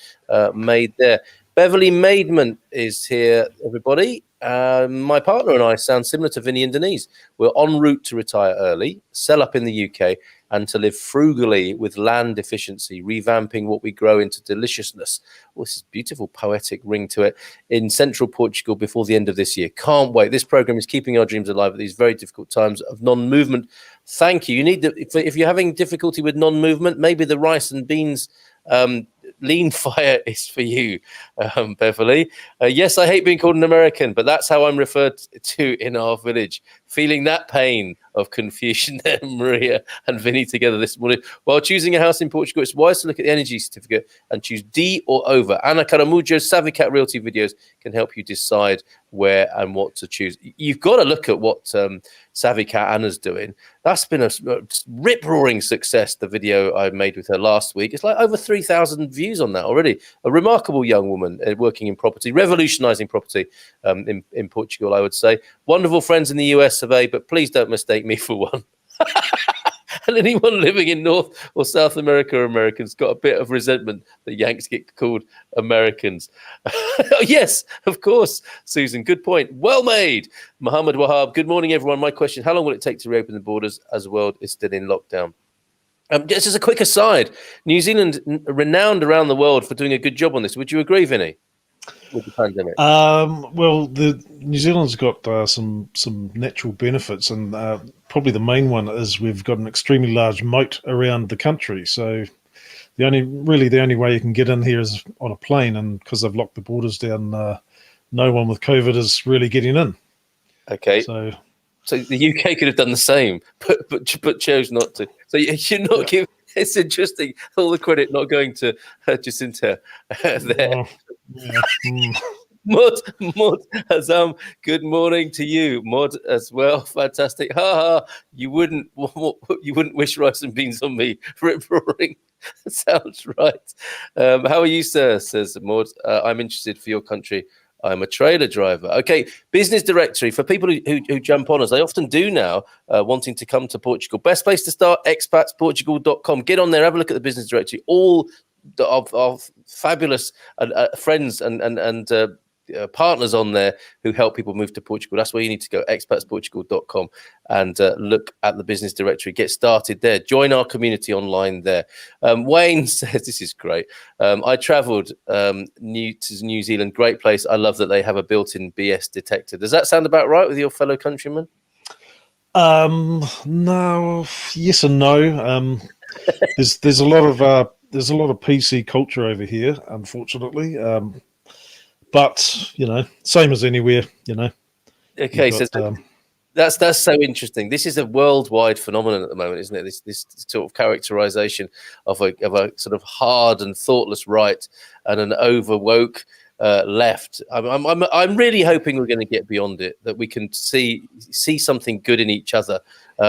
made there. Beverly Maidman is here, everybody. My partner and I sound similar to Vinnie and Denise. We're en route to retire early, sell up in the UK, and to live frugally with land efficiency, revamping what we grow into deliciousness. Oh, this is beautiful, poetic ring to it. In central Portugal before the end of this year. Can't wait. This program is keeping our dreams alive at these very difficult times of non-movement. Thank you. You need if you're having difficulty with non-movement, maybe the rice and beans lean fire is for you, Beverly. Yes, I hate being called an American, but that's how I'm referred to in our village. Feeling that pain of confusion there, Maria and Vinnie together this morning. While choosing a house in Portugal, it's wise to look at the energy certificate and choose D or over. Ana Caramujo's Savicat Realty videos can help you decide where and what to choose. You've got to look at what Savicat Anna's doing. That's been a rip-roaring success, the video I made with her last week. It's like over 3,000 views on that already. A remarkable young woman working in property, revolutionizing property in Portugal, I would say. Wonderful friends in the US survey, but please don't mistake me for one. And anyone living in North or South America or Americans got a bit of resentment that Yanks get called Americans. Yes, of course, Susan. Good point. Well made. Mohammed Wahab. Good morning, everyone. My question, how long will it take to reopen the borders as the world is still in lockdown? Just as a quick aside, New Zealand renowned around the world for doing a good job on this. Would you agree, Vinnie? With the pandemic? Well, the New Zealand's got some natural benefits, and probably the main one is we've got an extremely large moat around the country. So the only way you can get in here is on a plane, and because they've locked the borders down, no one with COVID is really getting in. Okay. So the UK could have done the same, but chose not to. So you're not giving. It's interesting. All the credit not going to Jacinta there. Oh, yeah. Maud Azam, good morning to you. Maud as well. Fantastic. Ha ha. You wouldn't wish rice and beans on me. Rip roaring. Sounds right. How are you, sir? Says Maud. I'm interested for your country. I'm a trailer driver. Okay, business directory for people who jump on us. They often do now, wanting to come to Portugal. Best place to start, expatsportugal.com. Get on there, have a look at the business directory. All of fabulous friends and partners on there who help people move to Portugal. That's where you need to go, expatsportugal.com, and look at the business directory. Get started there. Join our community online there. Wayne says, this is great. I travelled to New Zealand. Great place. I love that they have a built-in BS detector. Does that sound about right with your fellow countrymen? No, yes and no. There's a lot of PC culture over here, unfortunately. But same as anywhere. Okay, so that's so interesting. This is a worldwide phenomenon at the moment, isn't it? This sort of characterization of a sort of hard and thoughtless right and an overwoke left. I'm really hoping we're going to get beyond it, that we can see something good in each other,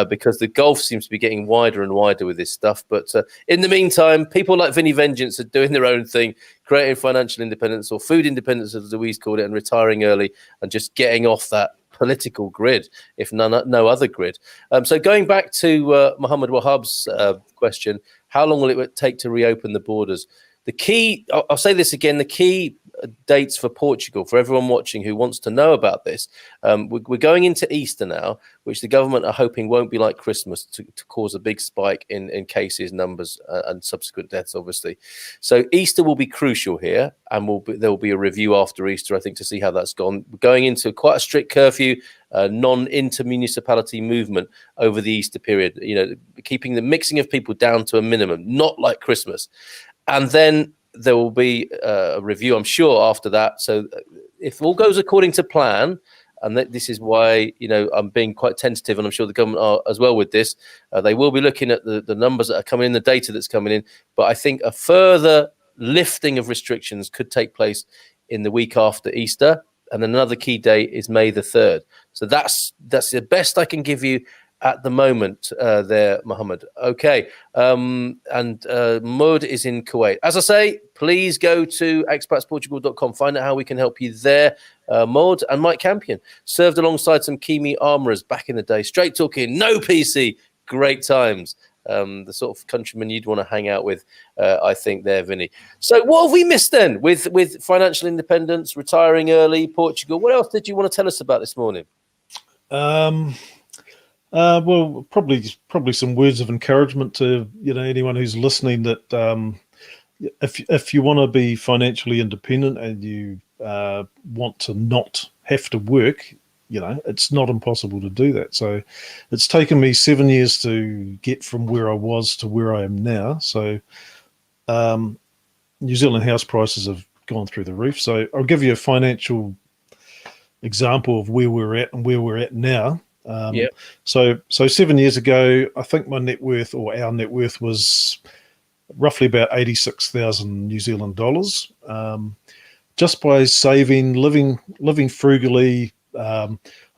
because the gulf seems to be getting wider and wider with this stuff. But in the meantime, people like Vinnie Vengeance are doing their own thing, creating financial independence, or food independence, as Louise called it, and retiring early and just getting off that political grid, if no other grid. So going back to Mohammed Wahab's question, how long will it take to reopen the borders? The key, I'll say this again, the key dates for Portugal, for everyone watching who wants to know about this, we're going into Easter now, which the government are hoping won't be like Christmas to cause a big spike in cases, numbers, and subsequent deaths, obviously. So Easter will be crucial here, and there will be a review after Easter, I think, to see how that's gone. We're going into quite a strict curfew, non-inter-municipality movement over the Easter period, keeping the mixing of people down to a minimum, not like Christmas. And then there will be a review, I'm sure, after that. So if all goes according to plan, And this is why, I'm being quite tentative, and I'm sure the government are as well with this. They will be looking at the numbers that are coming in, the data that's coming in. But I think a further lifting of restrictions could take place in the week after Easter. And then another key date is May the 3rd. So that's the best I can give you at the moment there, Mohammed. Okay. And Maud is in Kuwait. As I say, please go to expatsportugal.com. Find out how we can help you there. Maud and Mike Campion served alongside some Kiwi armourers back in the day. Straight talking, no PC. Great times. The sort of countrymen you'd want to hang out with, I think there, Vinnie. So what have we missed then with financial independence, retiring early, Portugal? What else did you want to tell us about this morning? Well, probably some words of encouragement to anyone who's listening, that if you want to be financially independent and you want to not have to work, it's not impossible to do that. So it's taken me 7 years to get from where I was to where I am now. So New Zealand house prices have gone through the roof. So I'll give you a financial example of where we're at and where we're at now. So 7 years ago, I think my net worth, or our net worth, was roughly about 86,000 New Zealand dollars. Just by saving, living frugally. I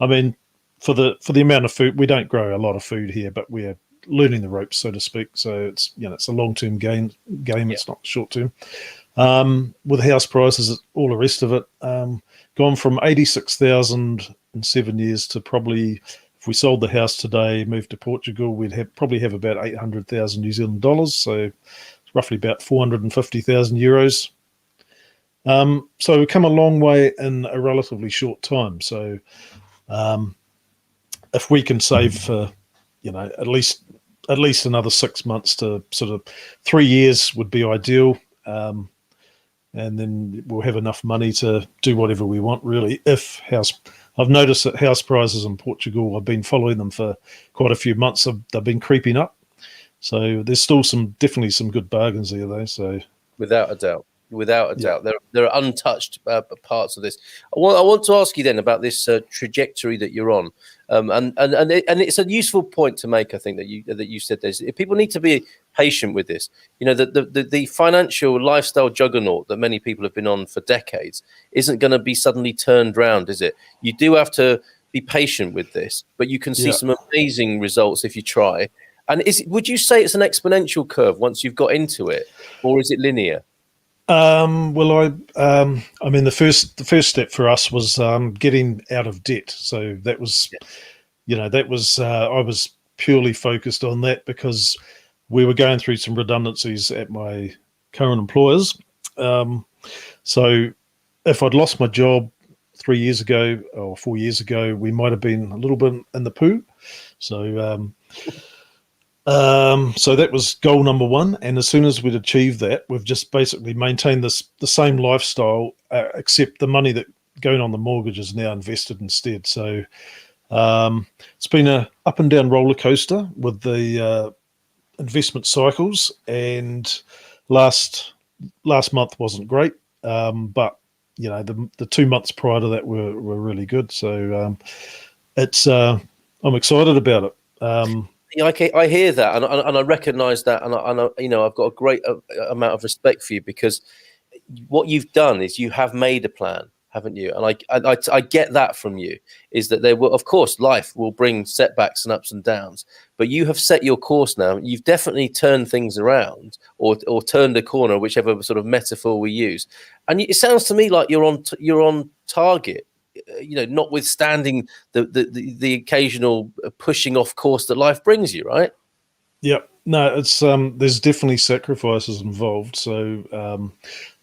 mean, for the amount of food, we don't grow a lot of food here, but we're learning the ropes, so to speak. So it's it's a long-term game. It's not short-term. With house prices, all the rest of it, gone from 86,000 in 7 years to probably, if we sold the house today, moved to Portugal, we'd probably have about 800,000 New Zealand dollars. So it's roughly about 450,000 euros. So we've come a long way in a relatively short time. So if we can save for, at least another 6 months to sort of 3 years would be ideal. And then we'll have enough money to do whatever we want, really. I've noticed that house prices in Portugal, I've been following them for quite a few months. They've been creeping up. So there's still definitely some good bargains there, though. So without a doubt. There are untouched parts of this. I want to ask you then about this trajectory that you're on, and it's a useful point to make. I think that you said this. People need to be patient with this. The financial lifestyle juggernaut that many people have been on for decades isn't going to be suddenly turned round, is it? You do have to be patient with this, but you can see some amazing results if you try. And would you say it's an exponential curve once you've got into it, or is it linear? Well, I mean, the first step for us was getting out of debt. So that was, I was purely focused on that because we were going through some redundancies at my current employers. So if I'd lost my job 3 years ago or 4 years ago, we might have been a little bit in the poo. So that was goal number one. And as soon as we'd achieved that, we've just basically maintained the same lifestyle, except the money that going on the mortgage is now invested instead. So it's been a up and down roller coaster with the investment cycles. And last month wasn't great, but the 2 months prior to that were really good. So I'm excited about it. I hear that, and I recognise that, and I've got a great amount of respect for you, because what you've done is you have made a plan, haven't you? And I get that from you, is that there will, of course, life will bring setbacks and ups and downs, but you have set your course now. You've definitely turned things around, or turned a corner, whichever sort of metaphor we use. And it sounds to me like you're on target. Notwithstanding the occasional pushing off course that life brings you, right? Yeah, no, it's there's definitely sacrifices involved. So,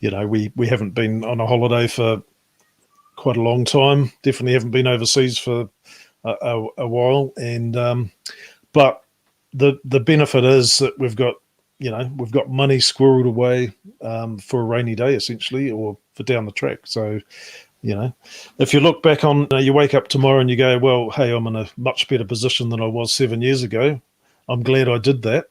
we haven't been on a holiday for quite a long time. Definitely haven't been overseas for a while, and but the benefit is that we've got money squirreled away for a rainy day, essentially, or for down the track. So. If you look back on, you wake up tomorrow and you go, well, hey, I'm in a much better position than I was 7 years ago. I'm glad I did that.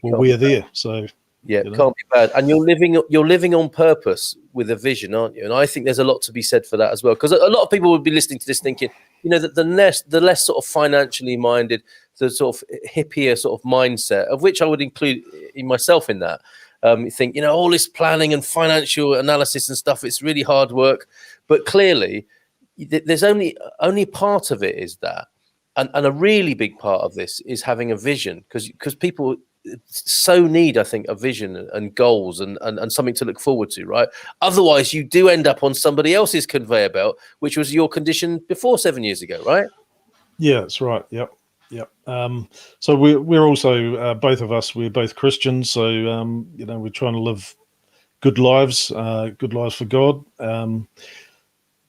Well, we're there. So, Yeah, You know? can't be bad. And you're living on purpose with a vision, aren't you? And I think there's a lot to be said for that as well. Because a lot of people would be listening to this thinking, that the less sort of financially minded, the sort of hippier sort of mindset, of which I would include in myself in that. You think, all this planning and financial analysis and stuff, it's really hard work. But clearly, there's only part of it is that. And a really big part of this is having a vision, because people so need, I think, a vision and goals and something to look forward to, right? Otherwise, you do end up on somebody else's conveyor belt, which was your condition before 7 years ago, right? Yeah, that's right. Yep. So we're also both of us. We're both Christians, so we're trying to live good lives for God.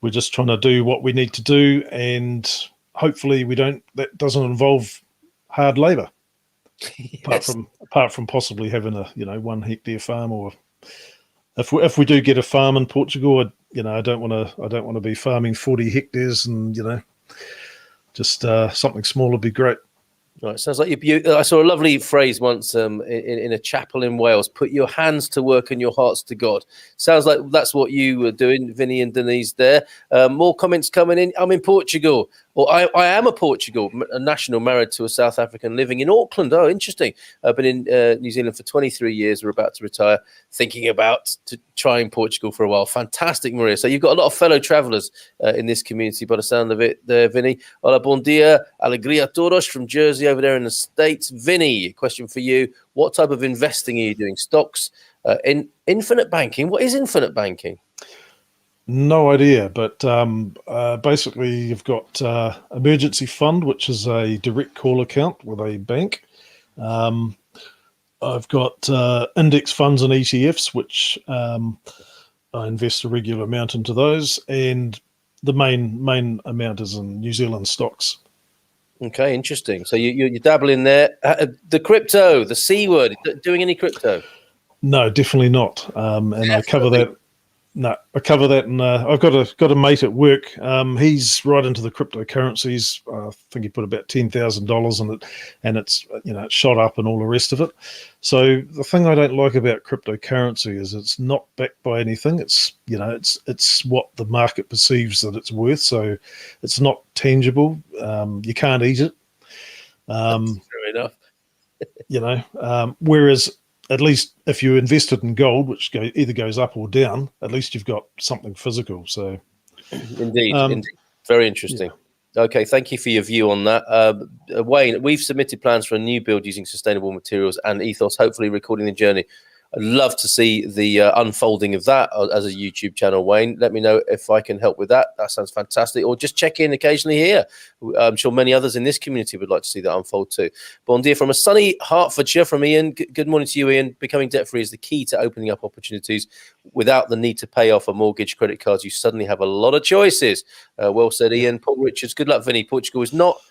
We're just trying to do what we need to do, and hopefully that doesn't involve hard labour. Yes. Apart from possibly having a 1 hectare farm, or if we do get a farm in Portugal, I don't want to be farming 40 hectares, and just something small would be great. Right, sounds like I saw a lovely phrase once in a chapel in Wales: "Put your hands to work and your hearts to God." Sounds like that's what you were doing, Vinnie and Denise. There, more comments coming in. I'm in Portugal, or I am a Portugal a national married to a South African living in Auckland. Oh, interesting. I've been in New Zealand for 23 years. We're about to retire. Thinking about trying Portugal for a while. Fantastic, Maria. So you've got a lot of fellow travellers in this community, by the sound of it, there, Vinnie. Hola, bon dia, alegria todos from Jersey over there in the States. Vinnie, question for you. What type of investing are you doing? Stocks, in infinite banking? What is infinite banking? No idea, but basically you've got emergency fund, which is a direct call account with a bank. I've got index funds and ETFs, which I invest a regular amount into those, and the main amount is in New Zealand stocks. Okay, interesting. So you dabble in there. The crypto, the C word. Doing any crypto? No, definitely not. And Definitely. I cover that. No, I cover that, and I've got a mate at work. He's right into the cryptocurrencies. I think he put about $10,000 in it, and it's it shot up and all the rest of it. So the thing I don't like about cryptocurrency is it's not backed by anything. It's it's what the market perceives that it's worth. So it's not tangible. You can't eat it. Fair enough. Whereas, at least if you invested in gold, which either goes up or down, at least you've got something physical. So, indeed, very interesting. Yeah. Okay, thank you for your view on that, Wayne. We've submitted plans for a new build using sustainable materials and ethos. Hopefully, recording the journey. I'd love to see the unfolding of that as a YouTube channel, Wayne. Let me know if I can help with that. That sounds fantastic. Or just check in occasionally here. I'm sure many others in this community would like to see that unfold too. Bon dia from a sunny Hertfordshire from Ian. Good morning to you, Ian. Becoming debt-free is the key to opening up opportunities without the need to pay off a mortgage, credit cards. You suddenly have a lot of choices. Well said, Ian. Paul Richards, good luck, Vinnie. Portugal is not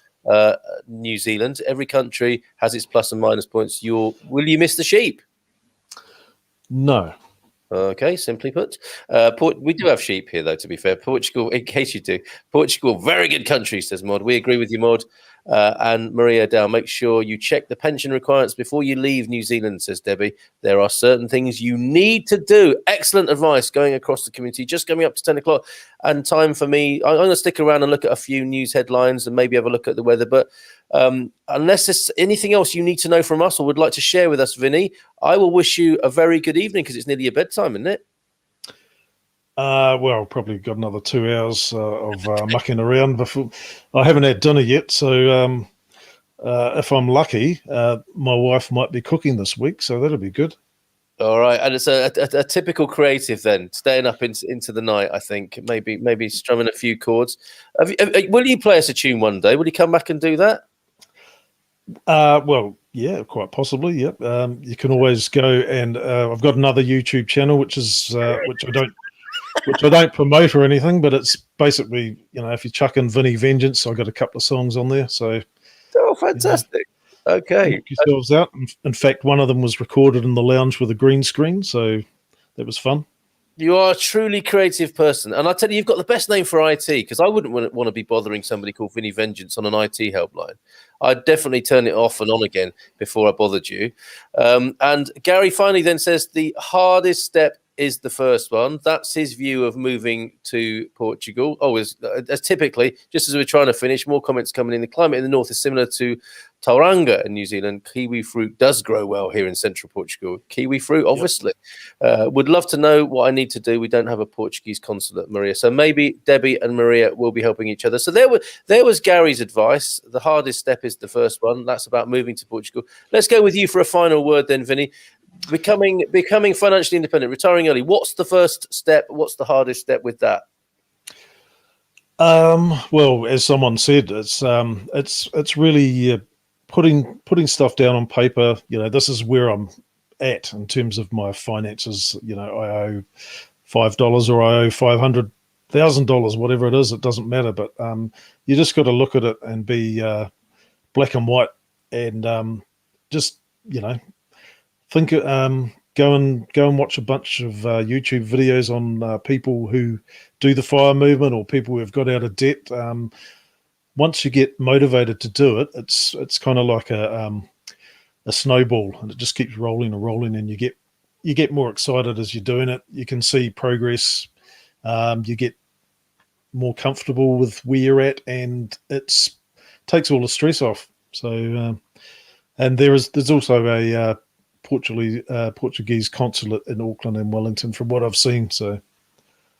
New Zealand. Every country has its plus and minus points. Will you miss the sheep? No. Okay, simply put. We do have sheep here, though, to be fair. Portugal, in case you do. Portugal, very good country, says Maud. We agree with you, Maud. And Maria Dow, make sure you check the pension requirements before you leave New Zealand, says Debbie. There are certain things you need to do. Excellent advice going across the community. Just coming up to 10 o'clock. And time for me, I'm going to stick around and look at a few news headlines and maybe have a look at the weather. But unless there's anything else you need to know from us or would like to share with us, Vinnie, I will wish you a very good evening, because it's nearly your bedtime, isn't it? Well, probably got another 2 hours of mucking around before. I haven't had dinner yet, so if I'm lucky, my wife might be cooking this week, so that'll be good. All right, and it's a typical creative then, staying up into the night. I think maybe strumming a few chords. Will you play us a tune one day? Will you come back and do that? Well, yeah, quite possibly. Yep. You can always go, and I've got another YouTube channel, which I don't promote or anything, but it's basically, if you chuck in Vinnie Vengeance, I've got a couple of songs on there. So, oh, fantastic. Okay. Knock yourselves out. In fact, one of them was recorded in the lounge with a green screen, so that was fun. You are a truly creative person. And I tell you, you've got the best name for IT, because I wouldn't want to be bothering somebody called Vinnie Vengeance on an IT helpline. I'd definitely turn it off and on again before I bothered you. And Gary finally then says the hardest step is the first one. That's his view of moving to Portugal. Oh, as typically, just as we're trying to finish, more comments coming in. The climate in the north is similar to Tauranga in New Zealand. Kiwi fruit does grow well here in central Portugal. Kiwi fruit, obviously. Yep. Would love to know what I need to do. We don't have a Portuguese consulate, Maria. So maybe Debbie and Maria will be helping each other. So there was Gary's advice. The hardest step is the first one. That's about moving to Portugal. Let's go with you for a final word then, Vinnie. Becoming financially independent, retiring early. What's the first step? What's the hardest step with that? Well, as someone said, it's really putting stuff down on paper. This is where I'm at in terms of my finances. I owe $5 or I owe $500,000, whatever it is. It doesn't matter, but you just got to look at it and be black and white, and just think. Go and watch a bunch of YouTube videos on people who do the FIRE movement, or people who have got out of debt. Once you get motivated to do it, it's kind of like a snowball, and it just keeps rolling and rolling, and you get more excited as you're doing it. You can see progress. You get more comfortable with where you're at, and takes all the stress off. So, and there's also a Portuguese consulate in Auckland and Wellington, from what I've seen. So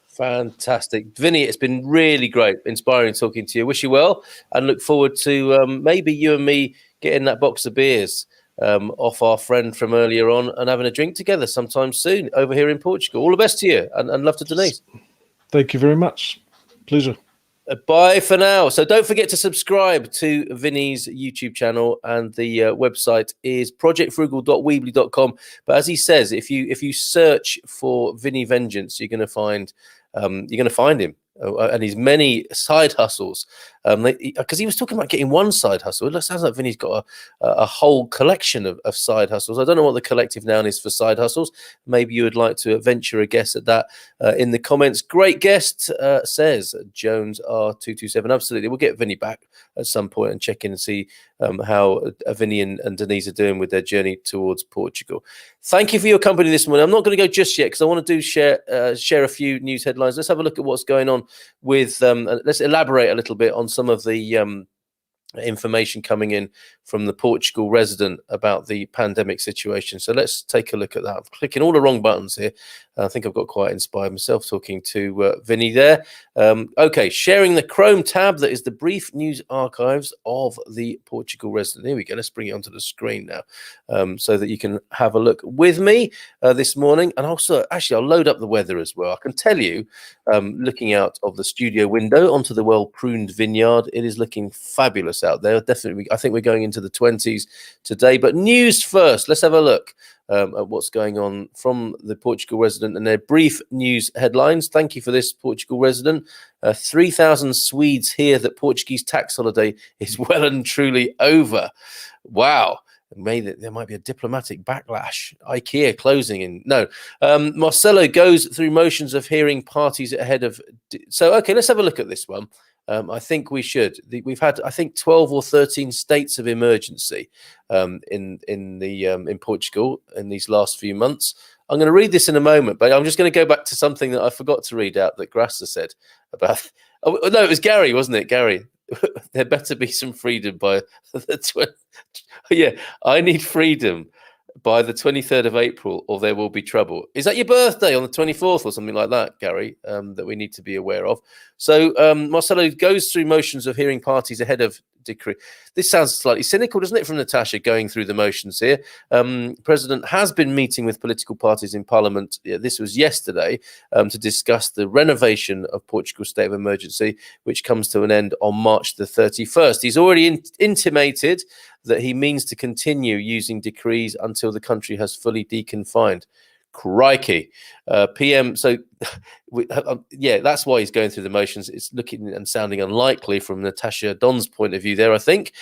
fantastic, Vinnie. It's been really great, inspiring talking to you. Wish you well, and look forward to maybe you and me getting that box of beers off our friend from earlier on and having a drink together sometime soon over here in Portugal. All the best to you, and love to Denise. Thank you very much. Pleasure. Bye for now. So don't forget to subscribe to Vinnie's YouTube channel, and the website is projectfrugal.weebly.com. But as he says, if you search for Vinnie Vengeance, you're going to find him and his many side hustles. Because he was talking about getting one side hustle. It sounds like Vinnie's got a whole collection of side hustles. I don't know what the collective noun is for side hustles. Maybe you would like to venture a guess at that in the comments. Great guest, says Jones R227. Absolutely. We'll get Vinnie back at some point and check in and see how Vinnie and Denise are doing with their journey towards Portugal. Thank you for your company this morning. I'm not going to go just yet because I want to share a few news headlines. Let's have a look at what's going on with let's elaborate a little bit on some of the information coming in from the Portugal resident about the pandemic situation. So let's take a look at that. I'm clicking all the wrong buttons here. I think I've got quite inspired myself talking to Vinnie there. Okay, sharing the Chrome tab that is the brief news archives of the Portugal resident. Here we go. Let's bring it onto the screen now so that you can have a look with me this morning. And also, actually, I'll load up the weather as well. I can tell you, looking out of the studio window onto the well-pruned vineyard, it is looking fabulous out there. Definitely, I think we're going into the 20s today. But news first. Let's have a look at what's going on from the Portugal resident and their brief news headlines. Thank you for this, Portugal resident. 3,000 Swedes hear that Portuguese tax holiday is well and truly over. Wow. Maybe there might be a diplomatic backlash. IKEA closing in. No. Marcelo goes through motions of hearing parties ahead of. So, okay, let's have a look at this one. I think we should. We've had, I think, 12 or 13 states of emergency in Portugal in these last few months. I'm going to read this in a moment, but I'm just going to go back to something that I forgot to read out that Grasser said about. Oh, no, it was Gary, wasn't it? Gary, there better be some freedom by the yeah, I need freedom by the 23rd of April, or there will be trouble. Is that your birthday on the 24th or something like that, Gary, that we need to be aware of? So Marcelo goes through motions of hearing parties ahead of decree. This sounds slightly cynical, doesn't it, from Natasha, going through the motions here? President has been meeting with political parties in Parliament. Yeah, this was yesterday to discuss the renovation of Portugal's state of emergency, which comes to an end on March the 31st. He's already intimated that he means to continue using decrees until the country has fully deconfined. Crikey. PM, so yeah, that's why he's going through the motions. It's looking and sounding unlikely from Natasha Don's point of view there, I think.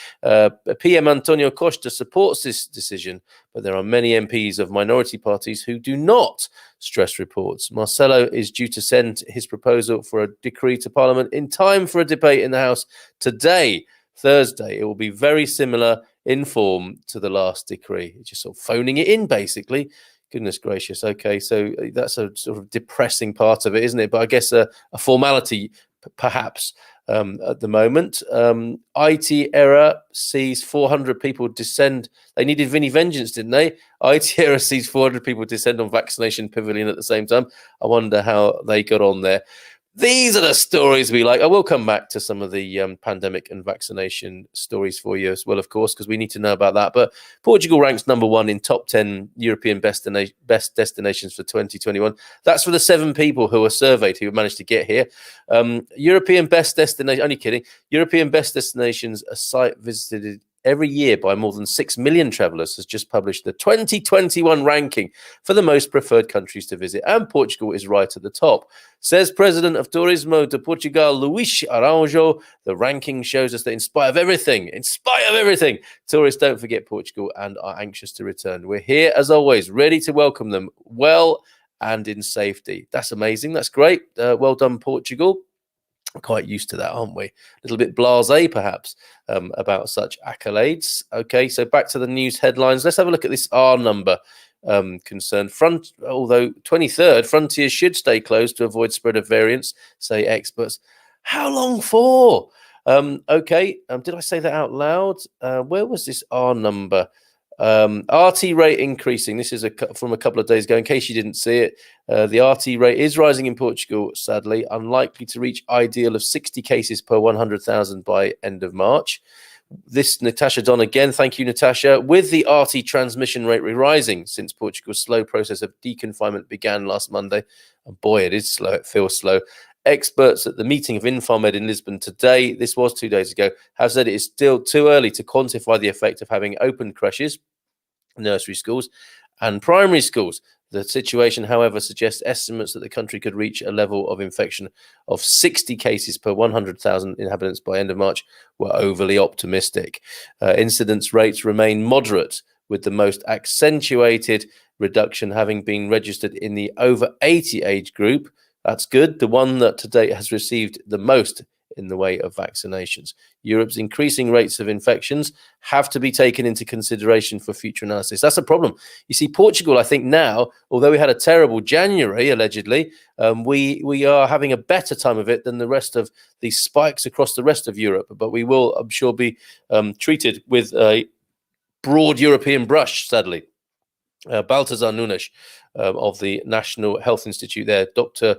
PM Antonio Costa supports this decision, but there are many MPs of minority parties who do not, stress reports. Marcelo is due to send his proposal for a decree to Parliament in time for a debate in the House today, Thursday. It will be very similar in form to the last decree. It's just sort of phoning it in, basically. Goodness gracious. Okay, so that's a sort of depressing part of it, isn't it? But I guess a formality, perhaps, at the moment. IT error sees 400 people descend. They needed Vinnie vengeance, didn't they? IT error sees 400 people descend on vaccination pavilion at the same time. I wonder how they got on there. These are the stories we like. I will come back to some of the pandemic and vaccination stories for you as well, of course, because we need to know about that. But Portugal ranks number 1 in top 10 European best destinations for 2021. That's for the 7 people who were surveyed who managed to get here. European best destination, only kidding. European best destinations, a site visited every year by more than 6 million travellers, has just published the 2021 ranking for the most preferred countries to visit, and Portugal is right at the top. Says President of Turismo de Portugal, Luís Araújo, the ranking shows us that in spite of everything, tourists don't forget Portugal and are anxious to return. We're here, as always, ready to welcome them well and in safety. That's amazing. That's great. Well done, Portugal. We're quite used to that, aren't we? A little bit blasé, perhaps, about such accolades. Okay, so back to the news headlines. Let's have a look at this R number concern. Although 23rd, frontiers should stay closed to avoid spread of variants, say experts. How long for? Okay, did I say that out loud? Where was this R number? RT rate increasing. This is from a couple of days ago. In case you didn't see it, the RT rate is rising in Portugal, sadly, unlikely to reach ideal of 60 cases per 100,000 by end of March. This Natasha Don again. Thank you, Natasha. With the RT transmission rate rising since Portugal's slow process of deconfinement began last Monday, and boy, it is slow. It feels slow. Experts at the meeting of Infarmed in Lisbon today, this was 2 days ago, have said it is still too early to quantify the effect of having open creches, nursery schools, and primary schools. The situation, however, suggests estimates that the country could reach a level of infection of 60 cases per 100,000 inhabitants by end of March were overly optimistic. Incidence rates remain moderate, with the most accentuated reduction having been registered in the over 80 age group. That's good. The one that to date has received the most in the way of vaccinations. Europe's increasing rates of infections have to be taken into consideration for future analysis. That's a problem. You see, Portugal, I think now, although we had a terrible January, allegedly, we are having a better time of it than the rest of these spikes across the rest of Europe. But we will, I'm sure, be treated with a broad European brush, sadly. Baltazar Nunes of the National Health Institute there, Dr.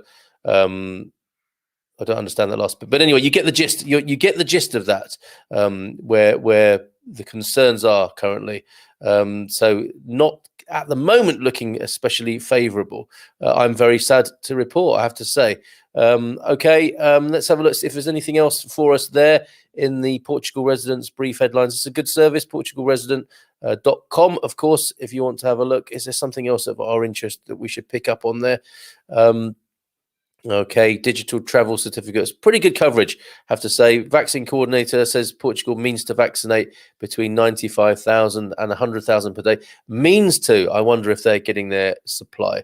I don't understand the last bit, but anyway, you get the gist. You get the gist of that, where the concerns are currently. So not at the moment looking especially favourable. I'm very sad to report, I have to say. Okay, let's have a look if there's anything else for us there in the Portugal Residents brief headlines. It's a good service, portugalresident.com, of course, if you want to have a look. Is there something else of our interest that we should pick up on there? Okay, digital travel certificates. Pretty good coverage, have to say. Vaccine coordinator says Portugal means to vaccinate between 95,000 and 100,000 per day. Means to. I wonder if they're getting their supply.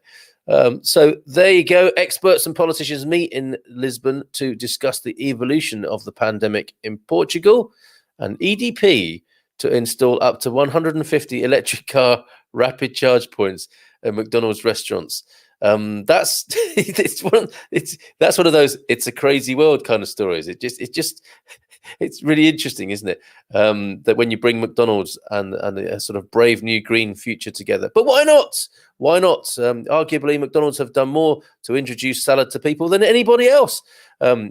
So there you go. Experts and politicians meet in Lisbon to discuss the evolution of the pandemic in Portugal, and EDP to install up to 150 electric car rapid charge points at McDonald's restaurants. That's that's one of those it's a crazy world kind of stories. It's really interesting, isn't it? That when you bring McDonald's and a sort of brave new green future together. But why not? Why not? Arguably, McDonald's have done more to introduce salad to people than anybody else,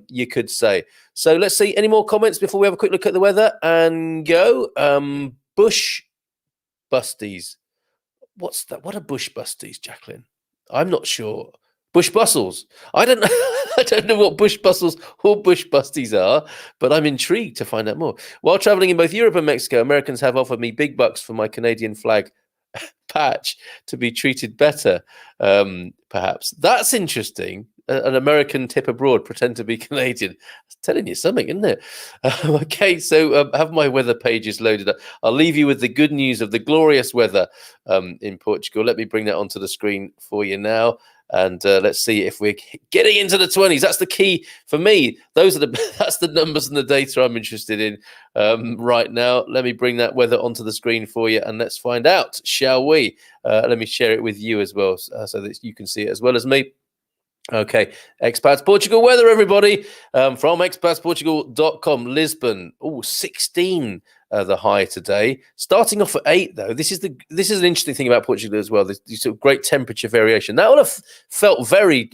you could say. So let's see any more comments before we have a quick look at the weather and go. Bush busties. What's that? What are bush busties, Jacqueline? I'm not sure. Bush bustles. I don't know. I don't know what bush bustles or bush busties are, but I'm intrigued to find out more. While traveling in both Europe and Mexico, Americans have offered me big bucks for my Canadian flag patch to be treated better, perhaps. That's interesting. An American tip abroad, pretend to be Canadian. It's telling you something, isn't it? Okay, so have my weather pages loaded up. I'll leave you with the good news of the glorious weather in Portugal. Let me bring that onto the screen for you now. And let's see if we're getting into the 20s. That's the key for me. Those are that's the numbers and the data I'm interested in right now. Let me bring that weather onto the screen for you, and let's find out, shall we? Let me share it with you as well, so that you can see it as well as me. Okay, Expats Portugal weather, everybody, from expatsportugal.com. Lisbon, 16 the high today. Starting off at 8, though. This is an interesting thing about Portugal as well. This sort of great temperature variation. That would have felt very,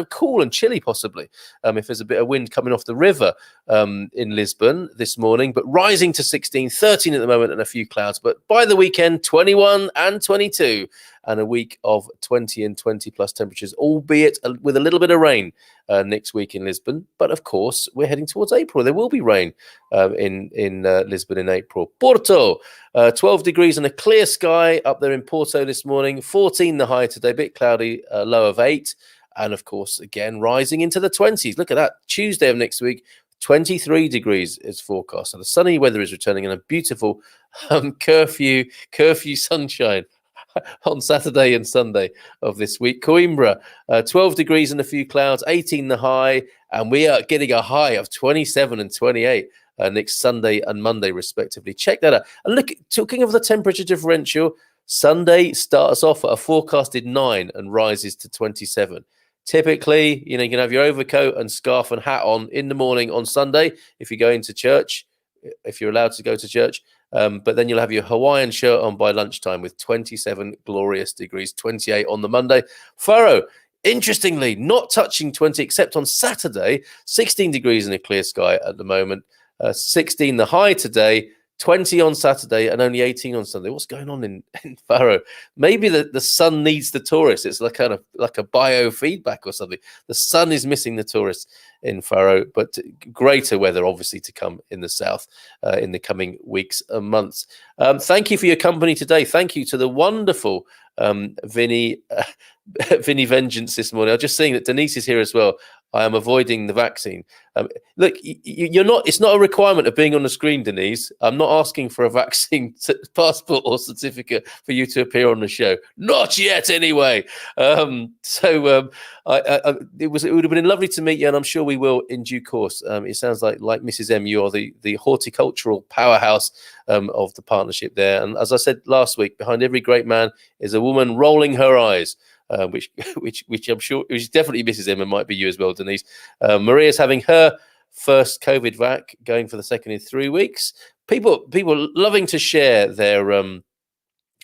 cool and chilly possibly if there's a bit of wind coming off the river in Lisbon this morning. But rising to 16, 13 at the moment, and a few clouds. But by the weekend, 21 and 22. And a week of 20 and 20 plus temperatures, albeit with a little bit of rain next week in Lisbon. But of course, we're heading towards April. There will be rain in Lisbon in April. Porto, 12 degrees and a clear sky up there in Porto this morning. 14 the high today, a bit cloudy, low of 8. And of course, again, rising into the 20s. Look at that. Tuesday of next week, 23 degrees is forecast. So the sunny weather is returning and a beautiful curfew sunshine on Saturday and Sunday of this week. Coimbra, 12 degrees and a few clouds, 18 the high, and we are getting a high of 27 and 28 next Sunday and Monday, respectively. Check that out. And look, talking of the temperature differential, Sunday starts off at a forecasted 9 and rises to 27. Typically, you can have your overcoat and scarf and hat on in the morning on Sunday if you go into church, if you're allowed to go to church. But then you'll have your Hawaiian shirt on by lunchtime with 27 glorious degrees, 28 on the Monday. Faro, interestingly, not touching 20 except on Saturday, 16 degrees in a clear sky at the moment, 16 the high today, 20 on Saturday and only 18 on Sunday. What's going on in Faro? Maybe the sun needs the tourists. It's like kind of like a biofeedback or something. The sun is missing the tourists in Faro, but greater weather obviously to come in the south in the coming weeks and months. Thank you for your company today. Thank you to the wonderful Vinnie Vengeance this morning. I'm just seeing that Denise is here as well. I am avoiding the vaccine. Look, you're not. It's not a requirement of being on the screen, Denise. I'm not asking for a vaccine passport or certificate for you to appear on the show. Not yet, anyway. It would have been lovely to meet you, and I'm sure we will in due course. It sounds like Mrs. M, you are the horticultural powerhouse of the partnership there. And as I said last week, behind every great man is a woman rolling her eyes. Which I'm sure, which is definitely Mrs. M and might be you as well, Denise. Maria's having her first COVID vac, going for the second in 3 weeks. People loving to share their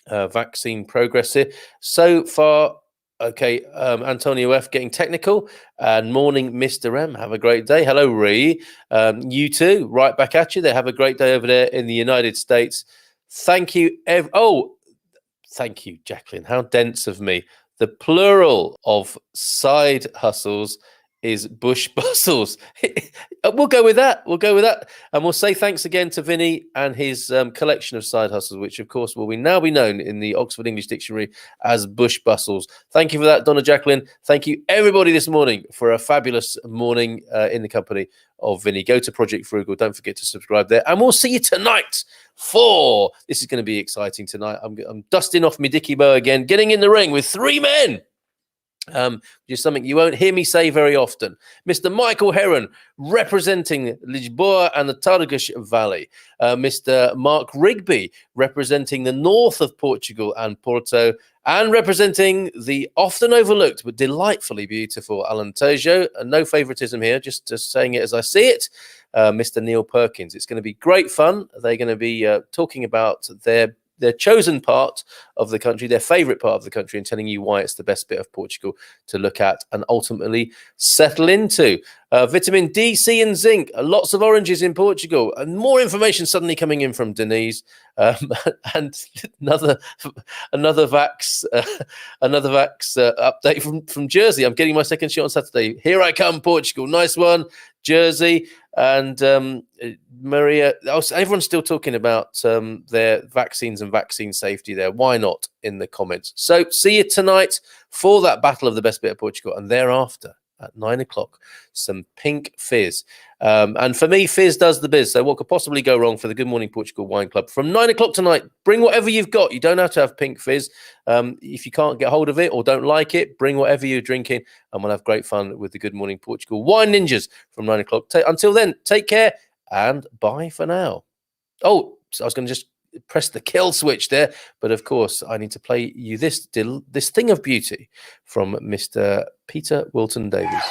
vaccine progress here. So far, okay, Antonio F getting technical, and morning, Mr. M. Have a great day. Hello, Ree. You too, right back at you there. Have a great day over there in the United States. Thank you. Thank you, Jacqueline. How dense of me. The plural of side hustles is bush bustles. We'll go with that. And we'll say thanks again to Vinnie and his collection of side hustles, which, of course, will now be known in the Oxford English Dictionary as bush bustles. Thank you for that, Donna Jacqueline. Thank you, everybody, this morning for a fabulous morning in the company of Vinnie. Go to Project Frugal. Don't forget to subscribe there. And we'll see you tonight this is going to be exciting tonight. I'm dusting off my Dickie Bow again, getting in the ring with 3 men. Which is something you won't hear me say very often. Mr. Michael Heron, representing Lisboa and the Tagus Valley. Mr. Mark Rigby, representing the north of Portugal and Porto, and representing the often overlooked but delightfully beautiful Alentejo. No favoritism here, just saying it as I see it. Mr. Neil Perkins. It's going to be great fun. They're going to be talking about their chosen part of the country, their favourite part of the country, and telling you why it's the best bit of Portugal to look at and ultimately settle into. Vitamin D, C, and zinc. Lots of oranges in Portugal, and more information suddenly coming in from Denise. And another vax update from Jersey. I'm getting my second shot on Saturday. Here I come, Portugal. Nice one, Jersey. And Maria, everyone's still talking about their vaccines and vaccine safety there. Why not in the comments? So see you tonight for that battle of the best bit of Portugal, and thereafter at 9 o'clock, some pink fizz. And for me, fizz does the biz. So what could possibly go wrong for the Good Morning Portugal Wine Club? From 9 o'clock tonight, bring whatever you've got. You don't have to have pink fizz. If you can't get hold of it or don't like it, bring whatever you're drinking, and we'll have great fun with the Good Morning Portugal Wine Ninjas from 9 o'clock. Until then, take care and bye for now. Oh, so I was going to just press the kill switch there, but of course I need to play you this thing of beauty from Mr. Peter Wilton Davies.